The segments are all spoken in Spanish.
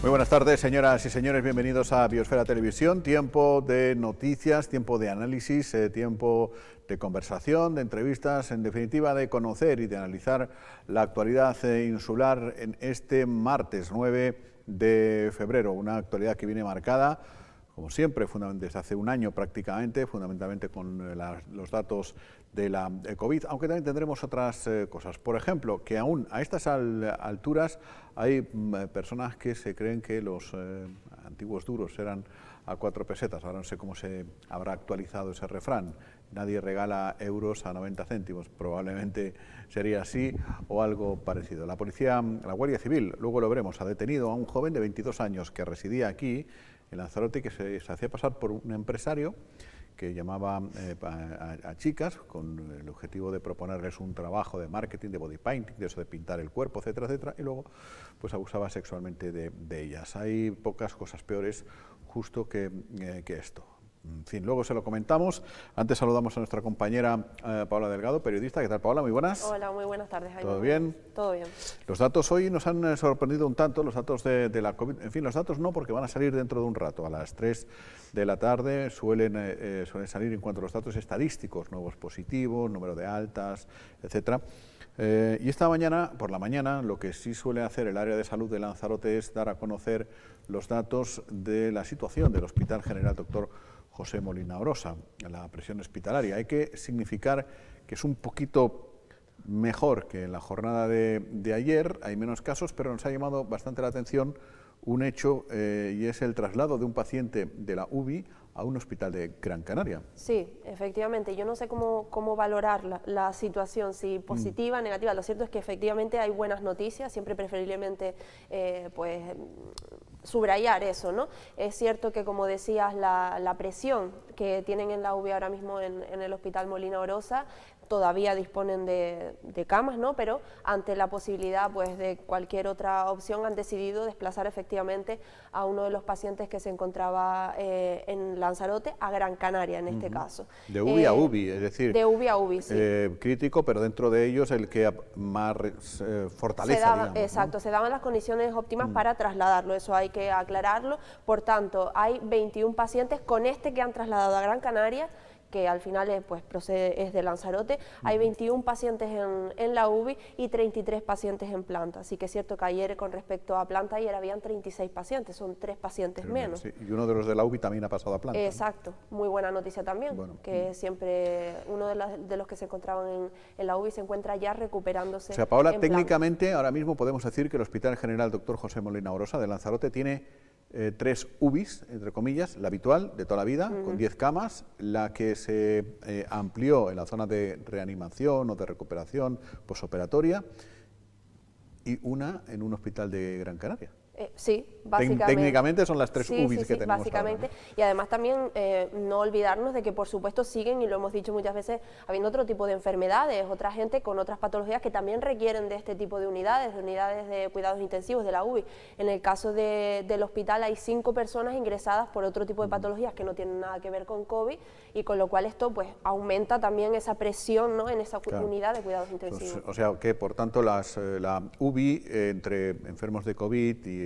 Muy buenas tardes, señoras y señores, bienvenidos a Biosfera Televisión. Tiempo de noticias, tiempo de análisis, tiempo de conversación, de entrevistas, en definitiva de conocer y de analizar la actualidad insular en este martes 9 de febrero, una actualidad que viene marcada, como siempre, desde hace un año prácticamente, fundamentalmente con los datos de la COVID, aunque también tendremos otras cosas. Por ejemplo, que aún a estas alturas hay personas que se creen que los antiguos duros eran a 4 pesetas. Ahora no sé cómo se habrá actualizado ese refrán. Nadie regala euros a 90 céntimos. Probablemente sería así o algo parecido. La policía, la Guardia Civil, luego lo veremos, ha detenido a un joven de 22 años que residía aquí en Lanzarote, que se hacía pasar por un empresario que llamaba a chicas con el objetivo de proponerles un trabajo de marketing, de body painting, de eso de pintar el cuerpo, etcétera, etcétera, y luego pues abusaba sexualmente de ellas. Hay pocas cosas peores justo que esto. En fin, luego se lo comentamos. Antes saludamos a nuestra compañera Paola Delgado, periodista. ¿Qué tal, Paola? Muy buenas. Hola, muy buenas tardes, Jaime. ¿Todo bien? Todo bien. Los datos hoy nos han sorprendido un tanto, los datos de la COVID. En fin, los datos no, porque van a salir dentro de un rato. A las 3 de la tarde suelen salir en cuanto a los datos estadísticos, nuevos positivos, número de altas, etcétera. Y esta mañana, por la mañana, lo que sí suele hacer el área de salud de Lanzarote es dar a conocer los datos de la situación del Hospital General Dr. José Molina Orosa, la presión hospitalaria. Hay que significar que es un poquito mejor que en la jornada de ayer, hay menos casos, pero nos ha llamado bastante la atención un hecho y es el traslado de un paciente de la UBI a un hospital de Gran Canaria. Sí, efectivamente. Yo no sé cómo valorar la situación, si positiva, negativa. Lo cierto es que efectivamente hay buenas noticias, siempre preferiblemente pues subrayar eso, ¿no? Es cierto que, como decías, la presión que tienen en la UBI ahora mismo en el Hospital Molina Orosa, todavía disponen de camas, ¿no? Pero ante la posibilidad pues de cualquier otra opción han decidido desplazar efectivamente a uno de los pacientes que se encontraba en Lanzarote a Gran Canaria en este caso. De UBI a UBI, es decir, de UBI a UBI, sí. Crítico, pero dentro de ellos el que más fortaleza, digamos, exacto, ¿no? Se daban las condiciones óptimas para trasladarlo, eso hay que aclararlo. Por tanto, hay 21 pacientes con este que han trasladado a Gran Canaria, que al final es de Lanzarote. Hay 21 pacientes en la UBI y 33 pacientes en planta. Así que es cierto que ayer, con respecto a planta, ayer habían 36 pacientes, son 3 pacientes menos. Sí. Y uno de los de la UBI también ha pasado a planta. Exacto, ¿no? Muy buena noticia también, bueno, que siempre uno de los que se encontraban en la UBI se encuentra ya recuperándose. O sea, Paola, técnicamente ahora mismo podemos decir que el Hospital General Dr. José Molina Orosa de Lanzarote tiene 3 UBIs, entre comillas, la habitual de toda la vida, con 10 camas, la que se amplió en la zona de reanimación o de recuperación posoperatoria, y una en un hospital de Gran Canaria. Sí, básicamente. Técnicamente son las 3 UBIs que tenemos básicamente. ahora, ¿no? Y además también no olvidarnos de que, por supuesto, siguen, y lo hemos dicho muchas veces, habiendo otro tipo de enfermedades, otra gente con otras patologías que también requieren de este tipo de unidades de cuidados intensivos de la UBI. En el caso del hospital hay 5 personas ingresadas por otro tipo de patologías que no tienen nada que ver con COVID, y con lo cual esto pues aumenta también esa presión, ¿no?, en esa unidad de cuidados intensivos. O sea que, por tanto, la UBI entre enfermos de COVID y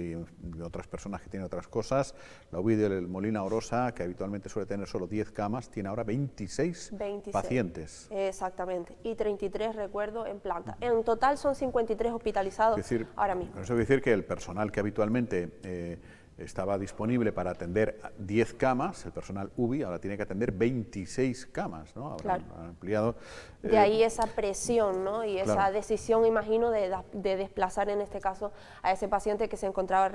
otras personas que tienen otras cosas, la UBI del Molina Orosa, que habitualmente suele tener solo 10 camas, tiene ahora 26 pacientes. Exactamente, y 33, recuerdo, en planta. En total son 53 hospitalizados ahora mismo. Eso quiere decir que el personal que habitualmente estaba disponible para atender 10 camas, el personal UBI ahora tiene que atender 26 camas, ¿no? Ahora claro. Han ampliado. De ahí esa presión, ¿no? Y esa claro. decisión, imagino, de desplazar en este caso a ese paciente que se encontraba,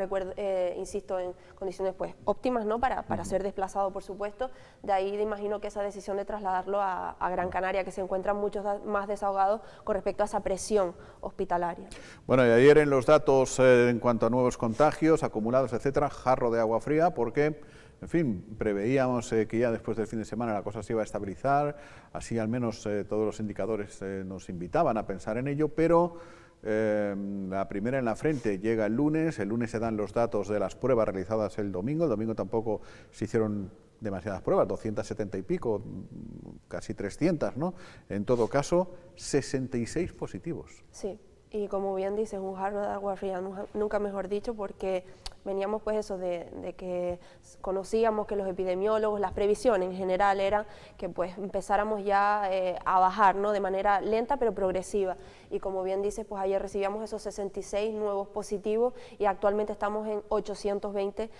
insisto, en condiciones pues óptimas, ¿no?, para ser desplazado, por supuesto. De ahí imagino que esa decisión de trasladarlo a Gran Canaria, que se encuentran muchos más desahogados con respecto a esa presión hospitalaria. Bueno, y ayer en los datos en cuanto a nuevos contagios, acumulados, etcétera, jarro de agua fría, porque, en fin, preveíamos que ya después del fin de semana la cosa se iba a estabilizar, así al menos todos los indicadores nos invitaban a pensar en ello, pero la primera en la frente llega el lunes se dan los datos de las pruebas realizadas el domingo tampoco se hicieron demasiadas pruebas, 270 y pico, casi 300, ¿no? En todo caso, 66 positivos. Sí. Y como bien dices, un jarro de agua fría, nunca mejor dicho, porque veníamos pues eso de que conocíamos que los epidemiólogos, las previsiones en general eran que pues empezáramos ya a bajar, ¿no? De manera lenta pero progresiva. Y como bien dices, pues ayer recibíamos esos 66 nuevos positivos y actualmente estamos en 820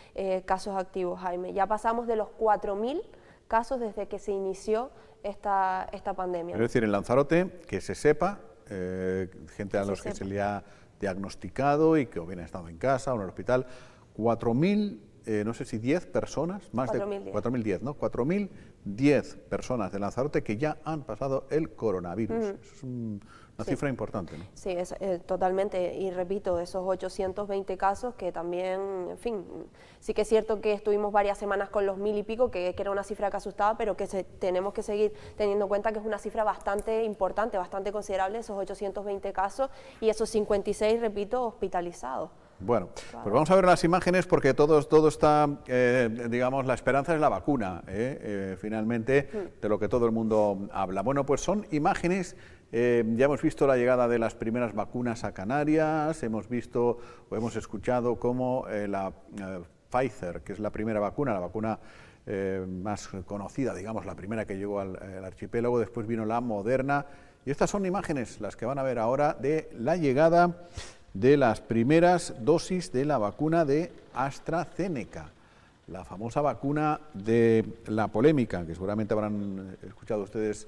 casos activos, Jaime. Ya pasamos de los 4.000 casos desde que se inició esta pandemia. Es decir, en Lanzarote, que se sepa, gente a los que se le ha diagnosticado y que o bien han estado en casa o en el hospital, 4.000, no sé si 10 personas, más 4.010, ¿no? 4.010 personas de Lanzarote que ya han pasado el coronavirus. Eso es una cifra importante, ¿no? Sí, es, totalmente, y repito, esos 820 casos que también, en fin, sí que es cierto que estuvimos varias semanas con los 1.000 y pico, que era una cifra que asustaba, pero que tenemos que seguir teniendo en cuenta que es una cifra bastante importante, bastante considerable, esos 820 casos y esos 56, repito, hospitalizados. Bueno, pues vamos a ver las imágenes porque todo está, digamos, la esperanza es la vacuna, finalmente, de lo que todo el mundo habla. Bueno, pues son imágenes, ya hemos visto la llegada de las primeras vacunas a Canarias, hemos visto o hemos escuchado cómo la Pfizer, que es la primera vacuna, la vacuna más conocida, digamos, la primera que llegó al archipiélago, después vino la Moderna, y estas son imágenes, las que van a ver ahora, de la llegada de las primeras dosis de la vacuna de AstraZeneca, la famosa vacuna de la polémica, que seguramente habrán escuchado ustedes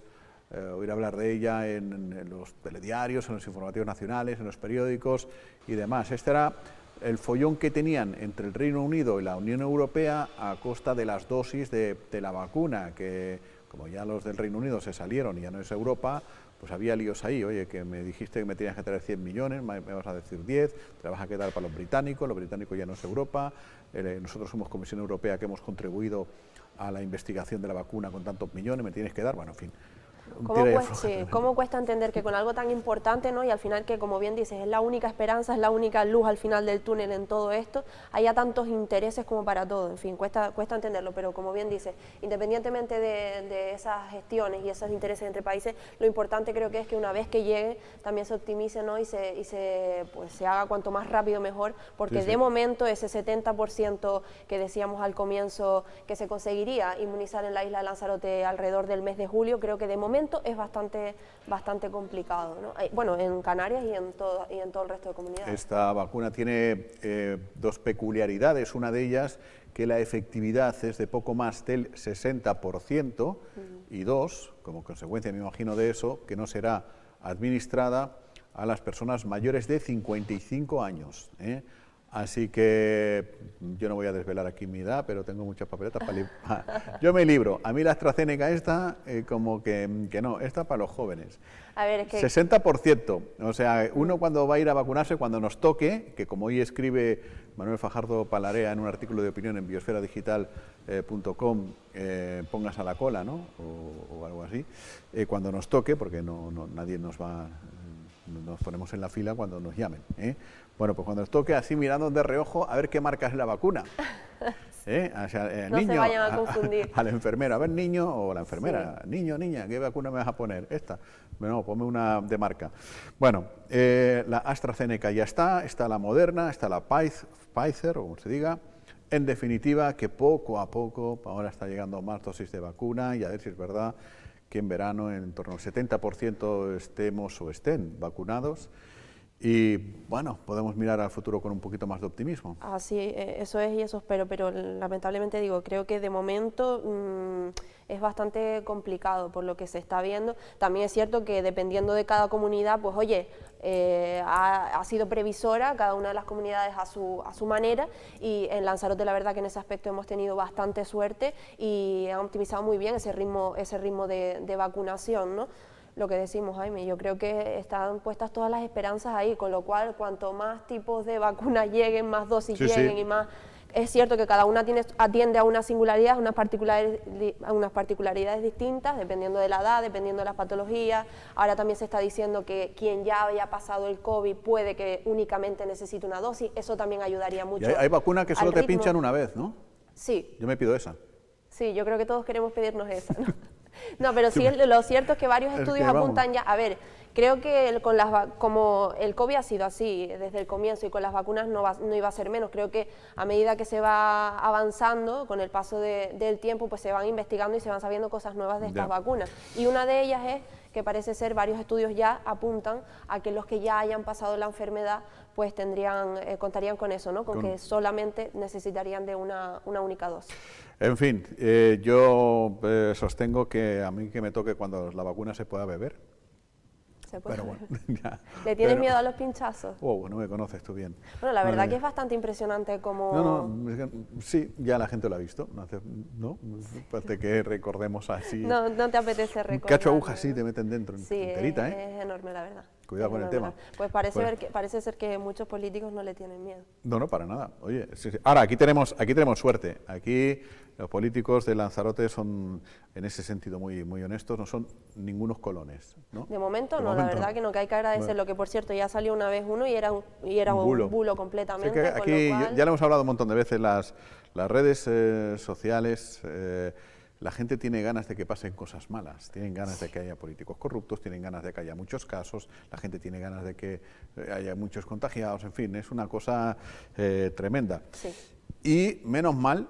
oír hablar de ella en los telediarios, en los informativos nacionales, en los periódicos y demás. Este era el follón que tenían entre el Reino Unido y la Unión Europea a costa de las dosis de la vacuna, que como ya los del Reino Unido se salieron y ya no es Europa, pues había líos ahí. Oye, que me dijiste que me tenías que traer 100 millones, me vas a decir 10, te la vas a quedar para los británicos ya no es Europa, nosotros somos Comisión Europea que hemos contribuido a la investigación de la vacuna con tantos millones, me tienes que dar, bueno, en fin. ¿Cómo cuesta entender que con algo tan importante, ¿no? Y al final que, como bien dices, es la única esperanza, es la única luz al final del túnel en todo esto, haya tantos intereses como para todo? En fin, cuesta entenderlo, pero como bien dices, independientemente de esas gestiones y esos intereses entre países, lo importante creo que es que una vez que llegue también se optimice, ¿no? y se haga cuanto más rápido mejor, porque de momento ese 70% que decíamos al comienzo que se conseguiría inmunizar en la isla de Lanzarote alrededor del mes de julio, creo que de momento es bastante complicado, ¿no? Bueno, en Canarias y en todo el resto de comunidades. Esta vacuna tiene dos peculiaridades, una de ellas que la efectividad es de poco más del 60% y dos, como consecuencia me imagino de eso, que no será administrada a las personas mayores de 55 años, ¿eh? Así que yo no voy a desvelar aquí mi edad, pero tengo muchas papeletas para yo me libro. A mí la AstraZeneca esta, como que no, esta para los jóvenes. A ver, es que 60%. O sea, uno cuando va a ir a vacunarse, cuando nos toque, que como hoy escribe Manuel Fajardo Palarea en un artículo de opinión en biosferadigital.com, pongas a la cola, ¿no? O algo así. Cuando nos toque, porque nadie nos ponemos en la fila cuando nos llamen, ¿eh? Bueno, pues cuando nos toque así mirando de reojo a ver qué marca es la vacuna. O sea, no niño, se vayan a confundir. A la enfermera, a ver niño o la enfermera, niño, niña, ¿qué vacuna me vas a poner? Esta. Bueno, ponme una de marca. Bueno, la AstraZeneca ya está la Moderna, está la Pfizer, o como se diga. En definitiva, que poco a poco, ahora está llegando más dosis de vacuna y a ver si es verdad que en verano en torno al 70% estén vacunados. Y bueno, podemos mirar al futuro con un poquito más de optimismo. Así, eso es y eso espero, pero lamentablemente digo, creo que de momento es bastante complicado por lo que se está viendo. También es cierto que dependiendo de cada comunidad, pues oye, ha sido previsora cada una de las comunidades a su manera, y en Lanzarote la verdad que en ese aspecto hemos tenido bastante suerte y han optimizado muy bien ese ritmo de vacunación, ¿no? Lo que decimos, Jaime, yo creo que están puestas todas las esperanzas ahí, con lo cual cuanto más tipos de vacunas lleguen, más dosis lleguen y más... Es cierto que cada una atiende a una singularidad, a unas particularidades distintas, dependiendo de la edad, dependiendo de las patologías. Ahora también se está diciendo que quien ya haya pasado el COVID puede que únicamente necesite una dosis, eso también ayudaría mucho. Y hay vacunas que solo te pinchan una vez, ¿no? Sí. Yo me pido esa. Sí, yo creo que todos queremos pedirnos esa, ¿no? No, pero sí, lo cierto es que varios estudios apuntan ya, a ver, Creo que como el COVID ha sido así desde el comienzo y con las vacunas no iba a ser menos, creo que a medida que se va avanzando, con el paso del tiempo, pues se van investigando y se van sabiendo cosas nuevas de estas vacunas. Y una de ellas es que parece ser, varios estudios ya apuntan a que los que ya hayan pasado la enfermedad pues contarían con eso, ¿no? Con que solamente necesitarían de una única dosis. En fin, yo sostengo que a mí que me toque cuando la vacuna se pueda beber. Pero bueno, ya. ¿Le tienes miedo a los pinchazos? No me conoces tú bien. Bueno, la verdad que es bastante impresionante como... Sí, ya la gente lo ha visto, ¿no? Parece que recordemos así. No te apetece recordar. Un cacho aguja así te meten dentro, sí, enterita, es enorme, la verdad. Cuidado con el tema. Pues parece ser que muchos políticos no le tienen miedo. No, para nada. Oye, sí. Ahora, aquí tenemos suerte. Aquí los políticos de Lanzarote son, en ese sentido, muy, muy honestos, no son ningunos colones, ¿no? De momento no, la verdad que no, que hay que agradecer. Lo que, por cierto, ya salió una vez uno y era un bulo completamente. Sí, que aquí ya lo hemos hablado un montón de veces, las redes sociales... la gente tiene ganas de que pasen cosas malas, tienen ganas de que haya políticos corruptos, tienen ganas de que haya muchos casos, la gente tiene ganas de que haya muchos contagiados, en fin, es una cosa tremenda. Sí. Y menos mal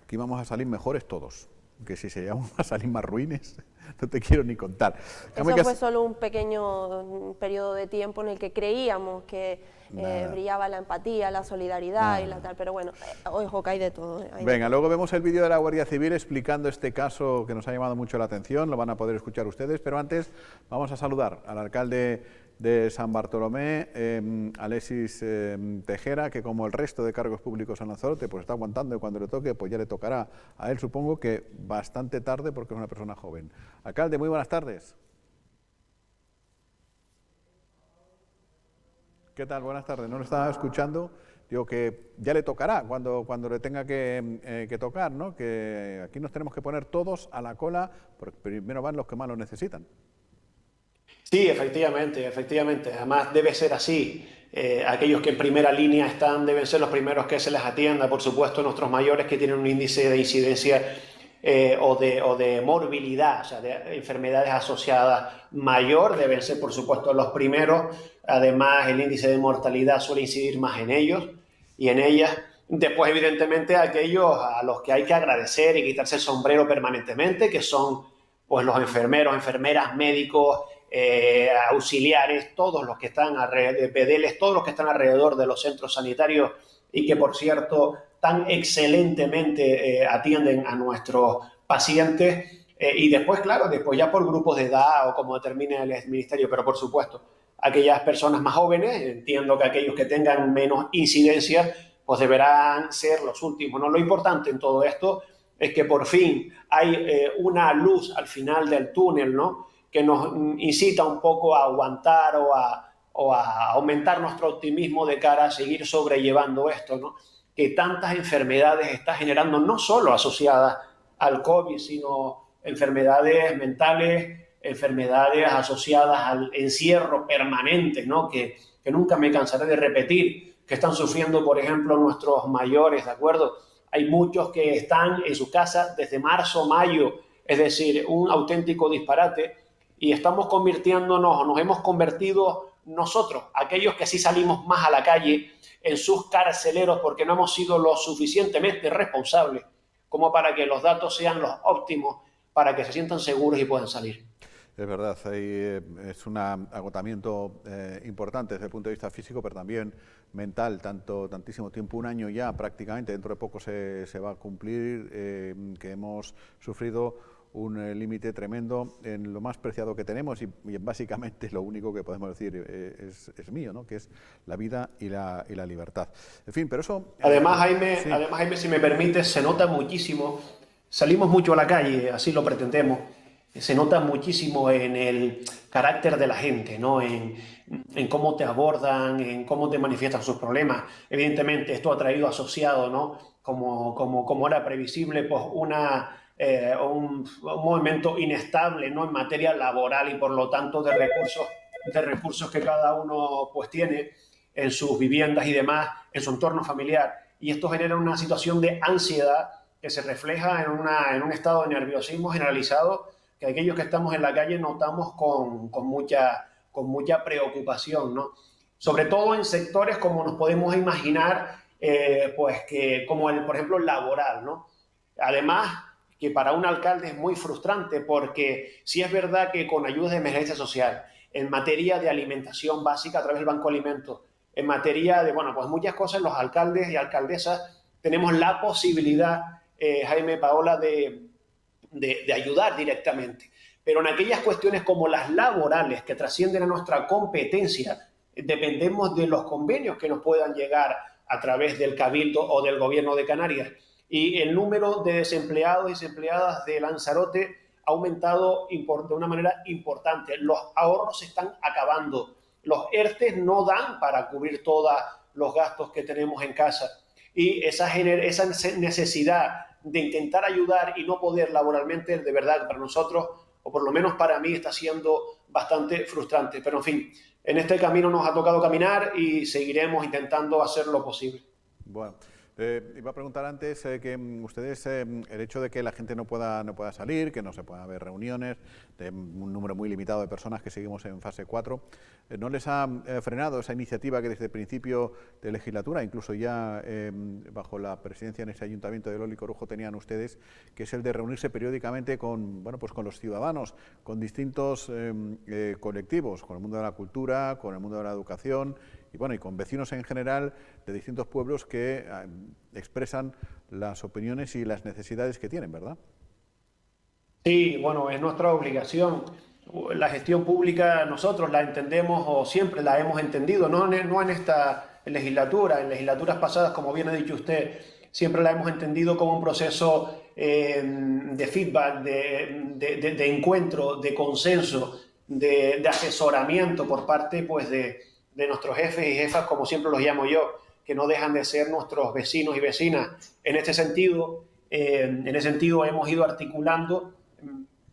que íbamos a salir mejores todos, que si se íbamos a salir más ruines, no te quiero ni contar. Eso fue solo un pequeño periodo de tiempo en el que creíamos que brillaba la empatía, la solidaridad y la tal, pero bueno, ojo, que hay de todo. Venga, luego vemos el vídeo de la Guardia Civil explicando este caso que nos ha llamado mucho la atención, lo van a poder escuchar ustedes, pero antes vamos a saludar al alcalde de San Bartolomé, Alexis Tejera, que como el resto de cargos públicos en Lanzarote, pues está aguantando y cuando le toque, pues ya le tocará a él, supongo que bastante tarde porque es una persona joven. Alcalde, muy buenas tardes. ¿Qué tal? Buenas tardes. No lo estaba escuchando. Digo que ya le tocará cuando le tenga que tocar, ¿no? Que aquí nos tenemos que poner todos a la cola, porque primero van los que más lo necesitan. Sí, efectivamente. Además debe ser así. Aquellos que en primera línea están deben ser los primeros que se les atienda. Por supuesto, nuestros mayores que tienen un índice de incidencia o de morbilidad, o sea, de enfermedades asociadas mayor, deben ser, por supuesto, los primeros. Además, el índice de mortalidad suele incidir más en ellos y en ellas. Después, evidentemente, aquellos a los que hay que agradecer y quitarse el sombrero permanentemente, que son pues los enfermeros, enfermeras, médicos, auxiliares, todos los que están alrededor, pedeles, todos los que están alrededor de los centros sanitarios y que, por cierto, tan excelentemente atienden a nuestros pacientes. Y después, claro, después ya por grupos de edad o como determine el ministerio, pero por supuesto, aquellas personas más jóvenes, entiendo que aquellos que tengan menos incidencia, pues deberán ser los últimos, ¿no? Lo importante en todo esto es que por fin hay una luz al final del túnel, ¿no? Que nos incita un poco a aguantar o a aumentar nuestro optimismo de cara a seguir sobrellevando esto, ¿no? Que tantas enfermedades está generando, no solo asociadas al COVID, sino enfermedades mentales, enfermedades asociadas al encierro permanente, ¿no? Que nunca me cansaré de repetir, que están sufriendo, por ejemplo, nuestros mayores, ¿de acuerdo? Hay muchos que están en su casa desde marzo, mayo, es decir, un auténtico disparate, y estamos convirtiéndonos, nos hemos convertido nosotros, aquellos que sí salimos más a la calle, en sus carceleros porque no hemos sido lo suficientemente responsables como para que los datos sean los óptimos, para que se sientan seguros y puedan salir. Es verdad, es un agotamiento importante desde el punto de vista físico, pero también mental, tantísimo tiempo, un año ya prácticamente, dentro de poco se va a cumplir, que hemos sufrido un límite tremendo en lo más preciado que tenemos y básicamente lo único que podemos decir es mío, ¿no? Que es la vida y la libertad. En fin, pero eso... Además, Jaime, si me permites, se nota muchísimo, salimos mucho a la calle, así lo pretendemos, se nota muchísimo en el carácter de la gente, ¿no? En cómo te abordan, en cómo te manifiestan sus problemas. Evidentemente, esto ha traído asociado, ¿no? Como era previsible, pues un movimiento inestable, ¿no? En materia laboral y por lo tanto de recursos que cada uno pues tiene en sus viviendas y demás, en su entorno familiar. Y esto genera una situación de ansiedad que se refleja en un estado de nerviosismo generalizado que aquellos que estamos en la calle notamos con mucha con mucha preocupación, ¿no? Sobre todo en sectores como nos podemos imaginar, pues que, como por ejemplo el laboral, ¿no? Además, que para un alcalde es muy frustrante porque sí es verdad que con ayudas de emergencia social, en materia de alimentación básica a través del Banco de Alimentos, en materia de, bueno, pues muchas cosas, los alcaldes y alcaldesas tenemos la posibilidad, Jaime, Paola, de ayudar directamente. Pero en aquellas cuestiones como las laborales que trascienden a nuestra competencia, dependemos de los convenios que nos puedan llegar a través del Cabildo o del Gobierno de Canarias. Y el número de desempleados y desempleadas de Lanzarote ha aumentado de una manera importante. Los ahorros se están acabando. Los ERTES no dan para cubrir todos los gastos que tenemos en casa. Y esa necesidad de intentar ayudar y no poder laboralmente, de verdad, para nosotros, o por lo menos para mí, está siendo bastante frustrante. Pero, en fin, en este camino nos ha tocado caminar y seguiremos intentando hacer lo posible. Bueno, iba a preguntar antes que ustedes, el hecho de que la gente no pueda salir, que no se puedan ver reuniones, de un número muy limitado de personas que seguimos en fase 4, ¿no les ha frenado esa iniciativa que desde el principio de legislatura, incluso ya bajo la presidencia en ese ayuntamiento de Lolo y Corujo tenían ustedes, que es el de reunirse periódicamente con, bueno, pues con los ciudadanos, con distintos colectivos, con el mundo de la cultura, con el mundo de la educación, y bueno, y con vecinos en general de distintos pueblos que expresan las opiniones y las necesidades que tienen, ¿verdad? Sí, bueno, es nuestra obligación. La gestión pública nosotros la entendemos o siempre la hemos entendido, no en esta legislatura, en legislaturas pasadas, como bien ha dicho usted, siempre la hemos entendido como un proceso de feedback, de encuentro, de consenso, de asesoramiento por parte pues, de nuestros jefes y jefas, como siempre los llamo yo, que no dejan de ser nuestros vecinos y vecinas. En ese sentido hemos ido articulando,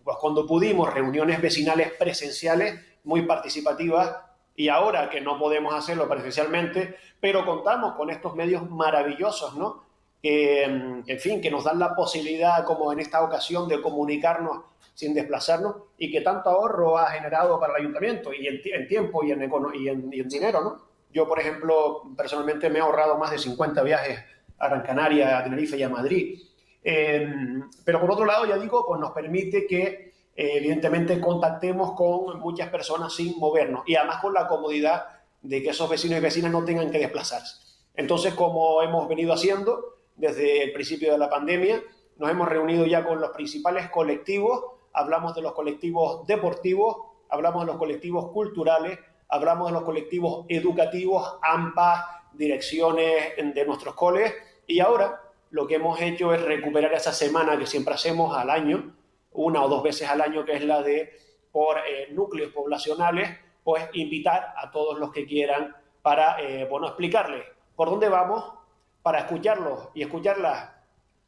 pues cuando pudimos, reuniones vecinales presenciales muy participativas, y ahora que no podemos hacerlo presencialmente, pero contamos con estos medios maravillosos, ¿no? Que, en fin, que nos dan la posibilidad, como en esta ocasión, de comunicarnos sin desplazarnos y que tanto ahorro ha generado para el ayuntamiento y en tiempo y en dinero, ¿no? Yo, por ejemplo, personalmente me he ahorrado más de 50 viajes a Gran Canaria, a Tenerife y a Madrid. Pero por otro lado, ya digo, pues nos permite que evidentemente contactemos con muchas personas sin movernos y además con la comodidad de que esos vecinos y vecinas no tengan que desplazarse. Entonces, como hemos venido haciendo desde el principio de la pandemia, nos hemos reunido ya con los principales colectivos, hablamos de los colectivos deportivos, hablamos de los colectivos culturales, hablamos de los colectivos educativos, AMPAs, direcciones de nuestros coles, y ahora lo que hemos hecho es recuperar esa semana que siempre hacemos al año, una o dos veces al año, que es la de por núcleos poblacionales, pues invitar a todos los que quieran para, bueno, explicarles por dónde vamos, para escucharlos y escucharlas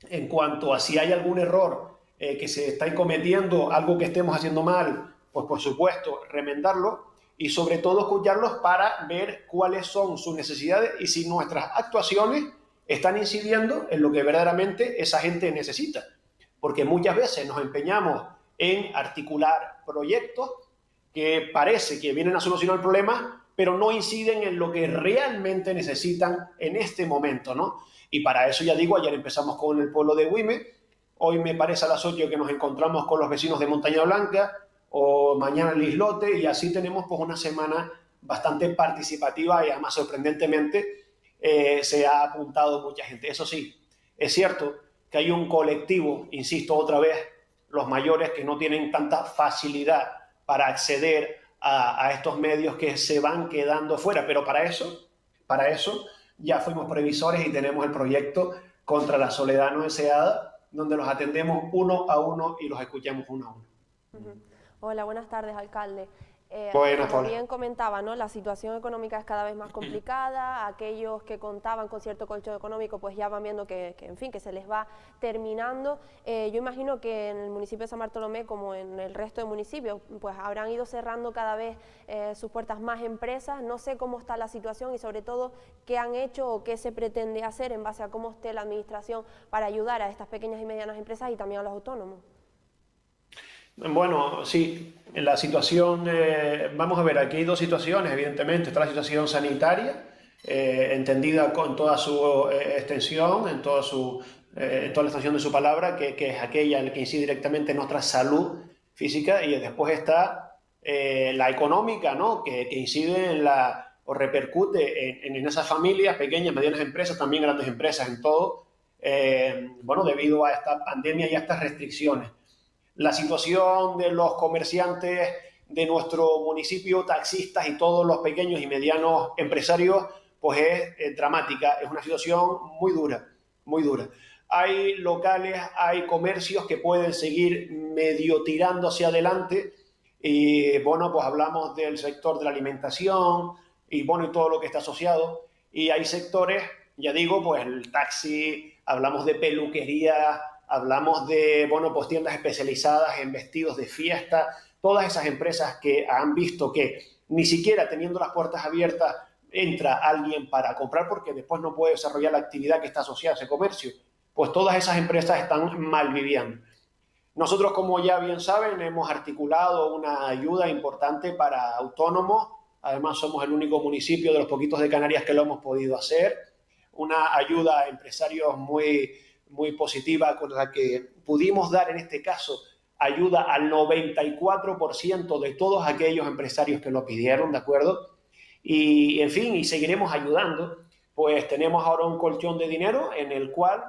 en cuanto a si hay algún error que se está cometiendo, algo que estemos haciendo mal, pues por supuesto remendarlo, y sobre todo escucharlos para ver cuáles son sus necesidades y si nuestras actuaciones están incidiendo en lo que verdaderamente esa gente necesita. Porque muchas veces nos empeñamos en articular proyectos que parece que vienen a solucionar el problema, pero no inciden en lo que realmente necesitan en este momento, ¿no? Y para eso, ya digo, ayer empezamos con el pueblo de Güime, hoy me parece a las 8 que nos encontramos con los vecinos de Montaña Blanca, o mañana el Islote, y así tenemos pues una semana bastante participativa y además sorprendentemente se ha apuntado mucha gente. Eso sí, es cierto que hay un colectivo, insisto otra vez, los mayores que no tienen tanta facilidad para acceder a estos medios, que se van quedando fuera, pero para eso ya fuimos previsores y tenemos el proyecto contra la soledad no deseada, donde los atendemos uno a uno y los escuchamos uno a uno. Hola, buenas tardes, alcalde. Como bien comentaba, ¿no? La situación económica es cada vez más complicada, aquellos que contaban con cierto colchón económico pues ya van viendo en fin, que se les va terminando. Yo imagino que en el municipio de San Bartolomé, como en el resto de municipios, pues habrán ido cerrando cada vez sus puertas más empresas. No sé cómo está la situación y sobre todo qué han hecho o qué se pretende hacer en base a cómo esté la administración para ayudar a estas pequeñas y medianas empresas y también a los autónomos. Bueno, sí, en la situación, vamos a ver, aquí hay dos situaciones, evidentemente. Está la situación sanitaria, entendida con toda su extensión, en toda la extensión de su palabra, que es aquella en la que incide directamente en nuestra salud física, y después está la económica, ¿no? Que incide en o repercute en esas familias, pequeñas, medianas empresas, también grandes empresas, en todo, bueno, debido a esta pandemia y a estas restricciones. La situación de los comerciantes de nuestro municipio, taxistas y todos los pequeños y medianos empresarios, pues es dramática, es una situación muy dura, muy dura. Hay locales, hay comercios que pueden seguir medio tirando hacia adelante y bueno, pues hablamos del sector de la alimentación y bueno, y todo lo que está asociado. Y hay sectores, ya digo, pues el taxi, hablamos de peluquería, hablamos de, bueno, pues tiendas especializadas en vestidos de fiesta, todas esas empresas que han visto que ni siquiera teniendo las puertas abiertas entra alguien para comprar porque después no puede desarrollar la actividad que está asociada a ese comercio. Pues todas esas empresas están malviviendo. Nosotros, como ya bien saben, hemos articulado una ayuda importante para autónomos. Además, somos el único municipio de los poquitos de Canarias que lo hemos podido hacer. Una ayuda a empresarios muy positiva con la que pudimos dar en este caso ayuda al 94% de todos aquellos empresarios que lo pidieron, ¿de acuerdo? Y, en fin, y seguiremos ayudando. Pues tenemos ahora un colchón de dinero en el cual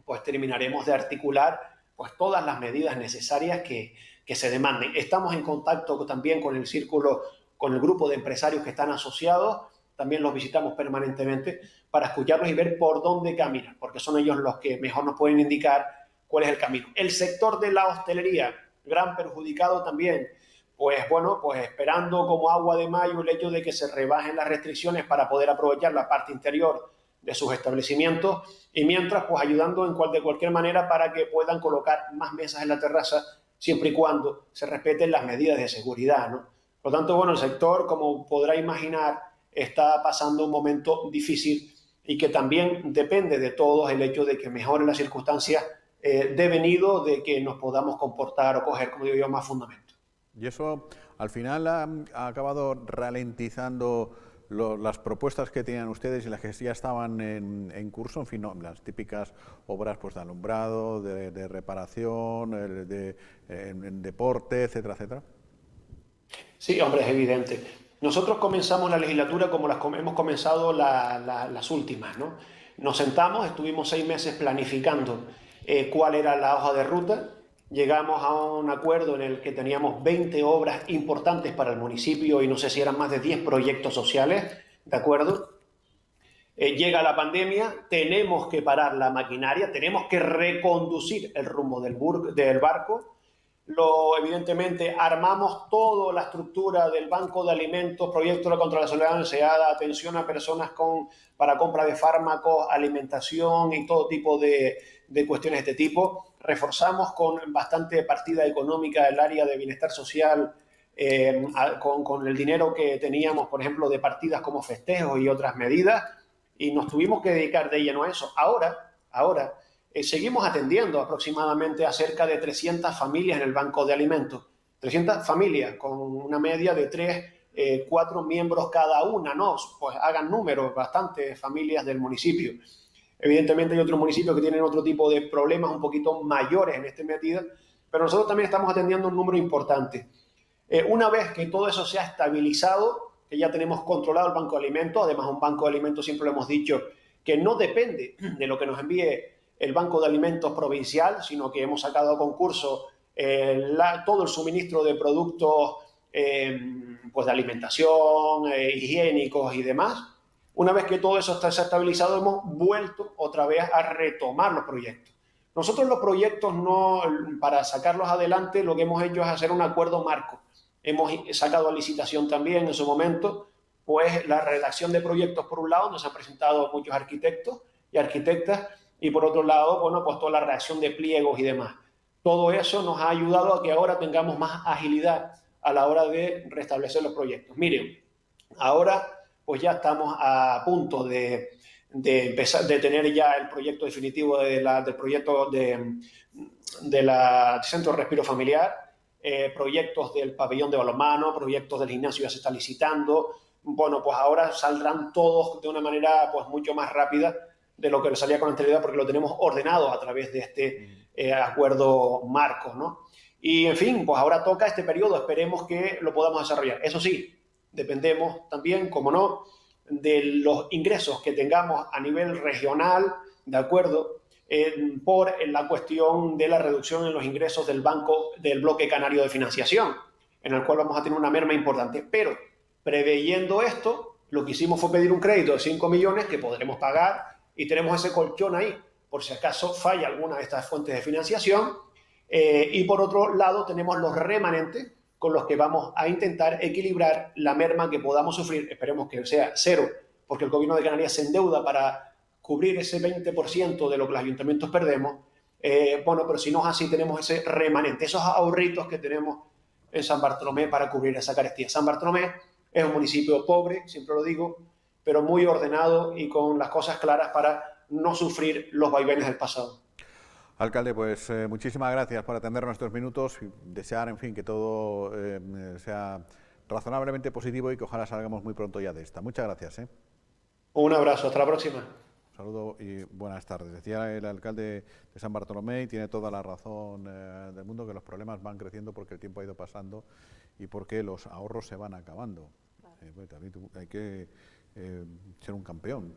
pues terminaremos de articular pues todas las medidas necesarias que se demanden. Estamos en contacto también con el círculo, con el grupo de empresarios que están asociados, también los visitamos permanentemente para escucharlos y ver por dónde caminan, porque son ellos los que mejor nos pueden indicar cuál es el camino. El sector de la hostelería, gran perjudicado también, pues bueno, pues esperando como agua de mayo el hecho de que se rebajen las restricciones para poder aprovechar la parte interior de sus establecimientos y mientras pues ayudando de cualquier manera para que puedan colocar más mesas en la terraza siempre y cuando se respeten las medidas de seguridad, ¿no? Por lo tanto, bueno, el sector, como podrá imaginar, está pasando un momento difícil y que también depende de todos el hecho de que mejoren las circunstancias devenido de que nos podamos comportar o coger, como digo yo, más fundamento. Y eso al final ha acabado ralentizando las propuestas que tenían ustedes y las que ya estaban en curso, en fin, no, las típicas obras pues, de alumbrado, de reparación, en deporte, etcétera, etcétera. Sí, hombre, es evidente. Nosotros comenzamos la legislatura como hemos comenzado las últimas, ¿no? Nos sentamos, estuvimos 6 meses planificando cuál era la hoja de ruta. Llegamos a un acuerdo en el que teníamos 20 obras importantes para el municipio y no sé si eran más de 10 proyectos sociales, ¿de acuerdo? Llega la pandemia, tenemos que parar la maquinaria, tenemos que reconducir el rumbo del barco. Evidentemente, armamos toda la estructura del banco de alimentos, proyecto contra la soledad deseada, atención a personas para compra de fármacos, alimentación y todo tipo de cuestiones de este tipo. Reforzamos con bastante partida económica el área de bienestar social, con el dinero que teníamos, por ejemplo, de partidas como festejos y otras medidas, y nos tuvimos que dedicar de lleno a eso. Ahora seguimos atendiendo aproximadamente a cerca de 300 familias en el banco de alimentos. 300 familias con una media de 3, 4 miembros cada una, ¿no? Pues hagan números, bastantes familias del municipio. Evidentemente hay otros municipios que tienen otro tipo de problemas un poquito mayores en esta medida, pero nosotros también estamos atendiendo un número importante. Una vez que todo eso se ha estabilizado, que ya tenemos controlado el banco de alimentos, además un banco de alimentos, siempre lo hemos dicho, que no depende de lo que nos envíe el Banco de Alimentos Provincial, sino que hemos sacado a concurso todo el suministro de productos pues de alimentación, higiénicos y demás. Una vez que todo eso está estabilizado, hemos vuelto otra vez a retomar los proyectos. Nosotros los proyectos, para sacarlos adelante, lo que hemos hecho es hacer un acuerdo marco. Hemos sacado a licitación también en su momento, pues la redacción de proyectos por un lado, nos han presentado muchos arquitectos y arquitectas, y por otro lado, bueno, pues toda la redacción de pliegos y demás. Todo eso nos ha ayudado a que ahora tengamos más agilidad a la hora de restablecer los proyectos. Miren, ahora pues ya estamos a punto de empezar, de tener ya el proyecto definitivo del proyecto del Centro de Respiro Familiar. proyectos del pabellón de balonmano, proyectos del gimnasio ya se está licitando. Bueno, pues ahora saldrán todos de una manera pues mucho más rápida de lo que salía con anterioridad, porque lo tenemos ordenado a través de este acuerdo marco, ¿no? Y, en fin, pues ahora toca este periodo, esperemos que lo podamos desarrollar. Eso sí, dependemos también, como no, de los ingresos que tengamos a nivel regional, ¿de acuerdo? Por la cuestión de la reducción en los ingresos del Banco del Bloque Canario de Financiación, en el cual vamos a tener una merma importante. Pero, preveyendo esto, lo que hicimos fue pedir un crédito de 5 millones que podremos pagar y tenemos ese colchón ahí, por si acaso falla alguna de estas fuentes de financiación. Y por otro lado, tenemos los remanentes con los que vamos a intentar equilibrar la merma que podamos sufrir. Esperemos que sea cero, porque el gobierno de Canarias se endeuda para cubrir ese 20% de lo que los ayuntamientos perdemos. Bueno, pero si no es así, tenemos ese remanente, esos ahorritos que tenemos en San Bartolomé para cubrir esa carestía. San Bartolomé es un municipio pobre, siempre lo digo, pero muy ordenado y con las cosas claras para no sufrir los vaivenes del pasado. Alcalde, pues muchísimas gracias por atender nuestros minutos y desear, en fin, que todo sea razonablemente positivo y que ojalá salgamos muy pronto ya de esta. Muchas gracias. Un abrazo, hasta la próxima. Un saludo y buenas tardes. Decía el alcalde de San Bartolomé, y tiene toda la razón del mundo, que los problemas van creciendo porque el tiempo ha ido pasando y porque los ahorros se van acabando. Bueno, también hay que ser un campeón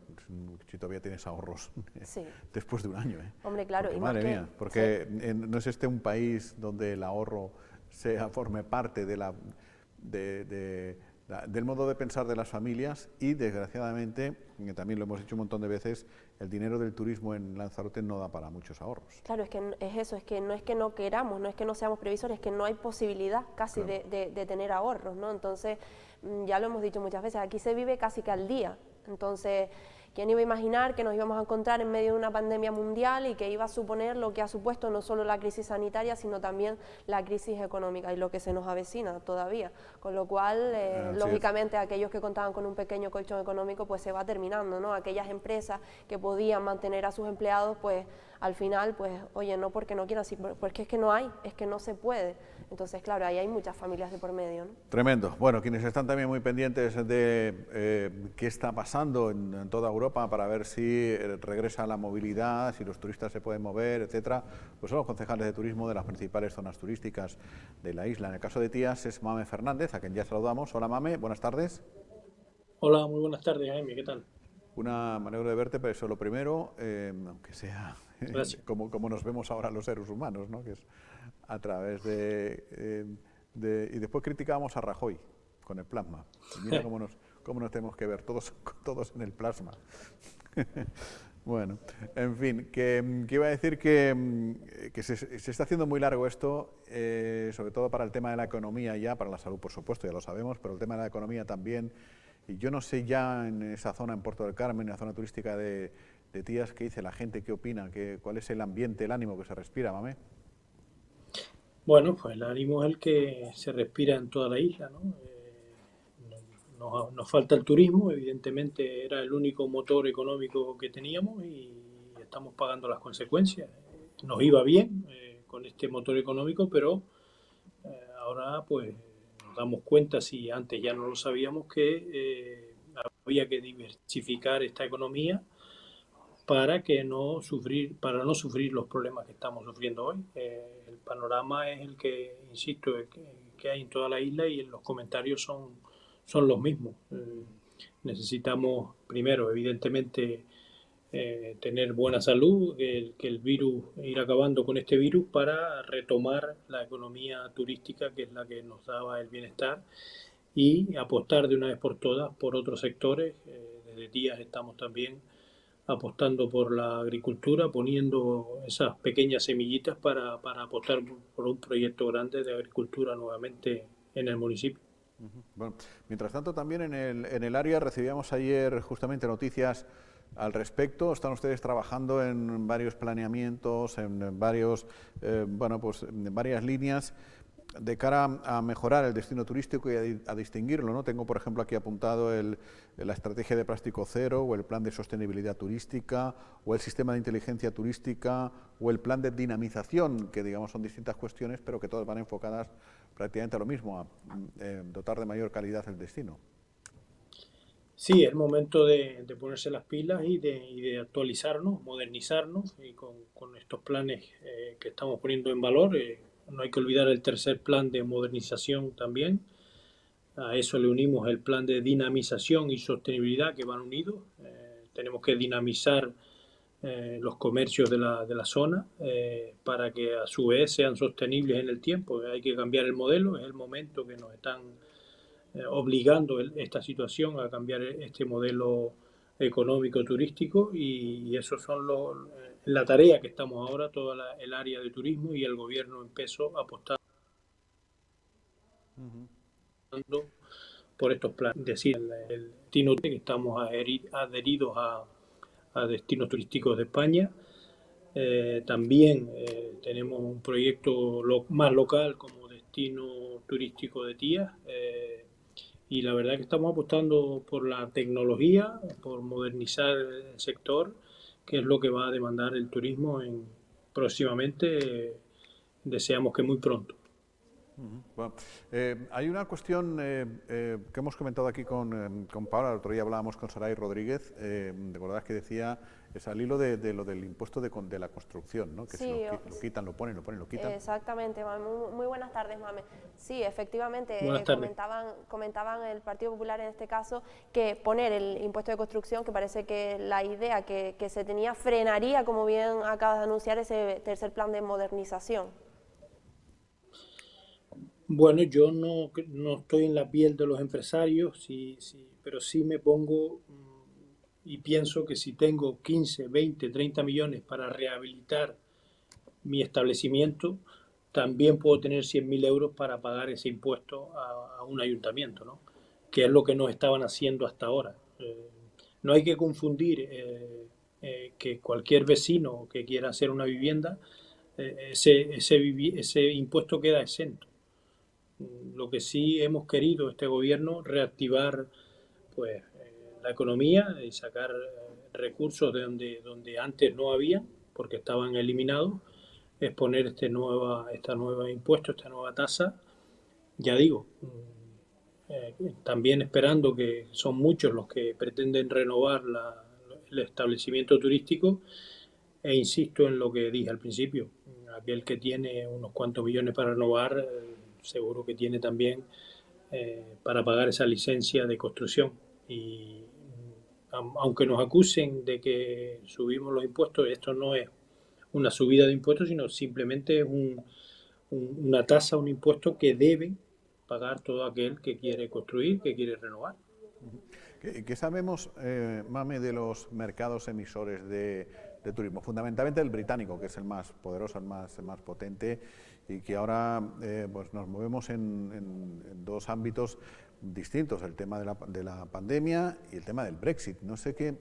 si todavía tienes ahorros sí. después de un año. Hombre, claro. Porque, y madre más mía, porque sí. no es este un país donde el ahorro forme parte de del modo de pensar de las familias y, desgraciadamente, que también lo hemos dicho un montón de veces, el dinero del turismo en Lanzarote no da para muchos ahorros. Claro, es que es eso, es que no es que no queramos, no es que no seamos previsores, es que no hay posibilidad casi claro. de tener ahorros, ¿no? Entonces, ya lo hemos dicho muchas veces, aquí se vive casi que al día. Entonces, ¿quién iba a imaginar que nos íbamos a encontrar en medio de una pandemia mundial y que iba a suponer lo que ha supuesto no solo la crisis sanitaria, sino también la crisis económica y lo que se nos avecina todavía? Con lo cual, lógicamente, aquellos que contaban con un pequeño colchón económico, pues se va terminando, ¿no? Aquellas empresas que podían mantener a sus empleados, pues al final, pues, oye, no porque no quieran, porque es que no hay, es que no se puede. Entonces, claro, ahí hay muchas familias de por medio, ¿no? Tremendo. Bueno, quienes están también muy pendientes de qué está pasando en toda Europa para ver si regresa la movilidad, si los turistas se pueden mover, etcétera, pues son los concejales de turismo de las principales zonas turísticas de la isla. En el caso de Tías es Mame Fernández, a quien ya saludamos. Hola, Mame, buenas tardes. Hola, muy buenas tardes, Jaime, ¿qué tal? Me alegro de verte, pero eso lo primero, aunque sea como nos vemos ahora los seres humanos, ¿no? Que es a través y después criticábamos a Rajoy con el plasma. Y mira cómo nos tenemos que ver, todos en el plasma. Bueno, en fin, que iba a decir que se está haciendo muy largo esto, sobre todo para el tema de la economía ya, para la salud por supuesto, ya lo sabemos, pero el tema de la economía también. Y yo no sé ya en esa zona, en Puerto del Carmen, en la zona turística de Tías, qué dice la gente, qué opina, cuál es el ambiente, el ánimo que se respira, Mame. Bueno, pues el ánimo es el que se respira en toda la isla, ¿no? Nos falta el turismo, evidentemente era el único motor económico que teníamos y estamos pagando las consecuencias. Nos iba bien con este motor económico, pero ahora pues nos damos cuenta, si antes ya no lo sabíamos, que había que diversificar esta economía para no sufrir los problemas que estamos sufriendo hoy. El panorama es el que, insisto, que hay en toda la isla y los comentarios son los mismos. Necesitamos, primero, evidentemente, tener buena salud, que el virus, ir acabando con este virus para retomar la economía turística, que es la que nos daba el bienestar, y apostar de una vez por todas por otros sectores. Desde Tías estamos también apostando por la agricultura, poniendo esas pequeñas semillitas para apostar por un proyecto grande de agricultura nuevamente en el municipio. Bueno, mientras tanto, también en el área recibíamos ayer justamente noticias al respecto. Están ustedes trabajando en varios planeamientos, en varias líneas de cara a mejorar el destino turístico y a distinguirlo, ¿no? Tengo, por ejemplo, aquí apuntado la estrategia de plástico cero, o el plan de sostenibilidad turística, o el sistema de inteligencia turística, o el plan de dinamización, que digamos son distintas cuestiones, pero que todas van enfocadas prácticamente a lo mismo, a dotar de mayor calidad el destino. Sí, es momento de ponerse las pilas y de actualizarnos, modernizarnos y con estos planes que estamos poniendo en valor. No hay que olvidar el tercer plan de modernización también. A eso le unimos el plan de dinamización y sostenibilidad que van unidos. Tenemos que dinamizar los comercios de la zona para que a su vez sean sostenibles en el tiempo. Hay que cambiar el modelo, es el momento que nos están obligando esta situación a cambiar este modelo económico turístico y eso son la tarea que estamos ahora, toda el área de turismo y el gobierno empezó apostando por estos planes. Es decir, el destino que estamos adheridos a destinos turísticos de España. También tenemos un proyecto más local como destino turístico de Tías. Y la verdad que estamos apostando por la tecnología, por modernizar el sector, que es lo que va a demandar el turismo próximamente, deseamos que muy pronto. Bueno, hay una cuestión que hemos comentado aquí con Paula, el otro día hablábamos con Saray Rodríguez, recordad que decía, es al hilo de lo del impuesto de la construcción, ¿no? Que sí, si lo quitan, lo ponen, lo quitan. Exactamente, Mame. Muy buenas tardes, Mame. Sí, efectivamente, comentaban el Partido Popular en este caso que poner el impuesto de construcción, que parece que la idea que se tenía frenaría, como bien acabas de anunciar, ese tercer plan de modernización. Bueno, yo no estoy en la piel de los empresarios, pero sí me pongo y pienso que si tengo 15, 20, 30 millones para rehabilitar mi establecimiento, también puedo tener 100.000 euros para pagar ese impuesto a un ayuntamiento, ¿no? Que es lo que nos estaban haciendo hasta ahora. No hay que confundir que cualquier vecino que quiera hacer una vivienda, ese impuesto queda exento. Lo que sí hemos querido este gobierno reactivar pues la economía y sacar recursos de donde antes no había porque estaban eliminados, es poner esta nueva impuesto, esta nueva tasa, ya digo, también esperando que son muchos los que pretenden renovar el establecimiento turístico e insisto en lo que dije al principio, aquel que tiene unos cuantos millones para renovar, seguro que tiene también para pagar esa licencia de construcción. Y aunque nos acusen de que subimos los impuestos, esto no es una subida de impuestos, sino simplemente es una tasa, un impuesto que debe pagar todo aquel que quiere construir, que quiere renovar. ¿Qué sabemos, Mame, de los mercados emisores de turismo? Fundamentalmente el británico, que es el más poderoso, el más potente, y que ahora pues nos movemos en dos ámbitos distintos, el tema de la pandemia y el tema del Brexit. No sé qué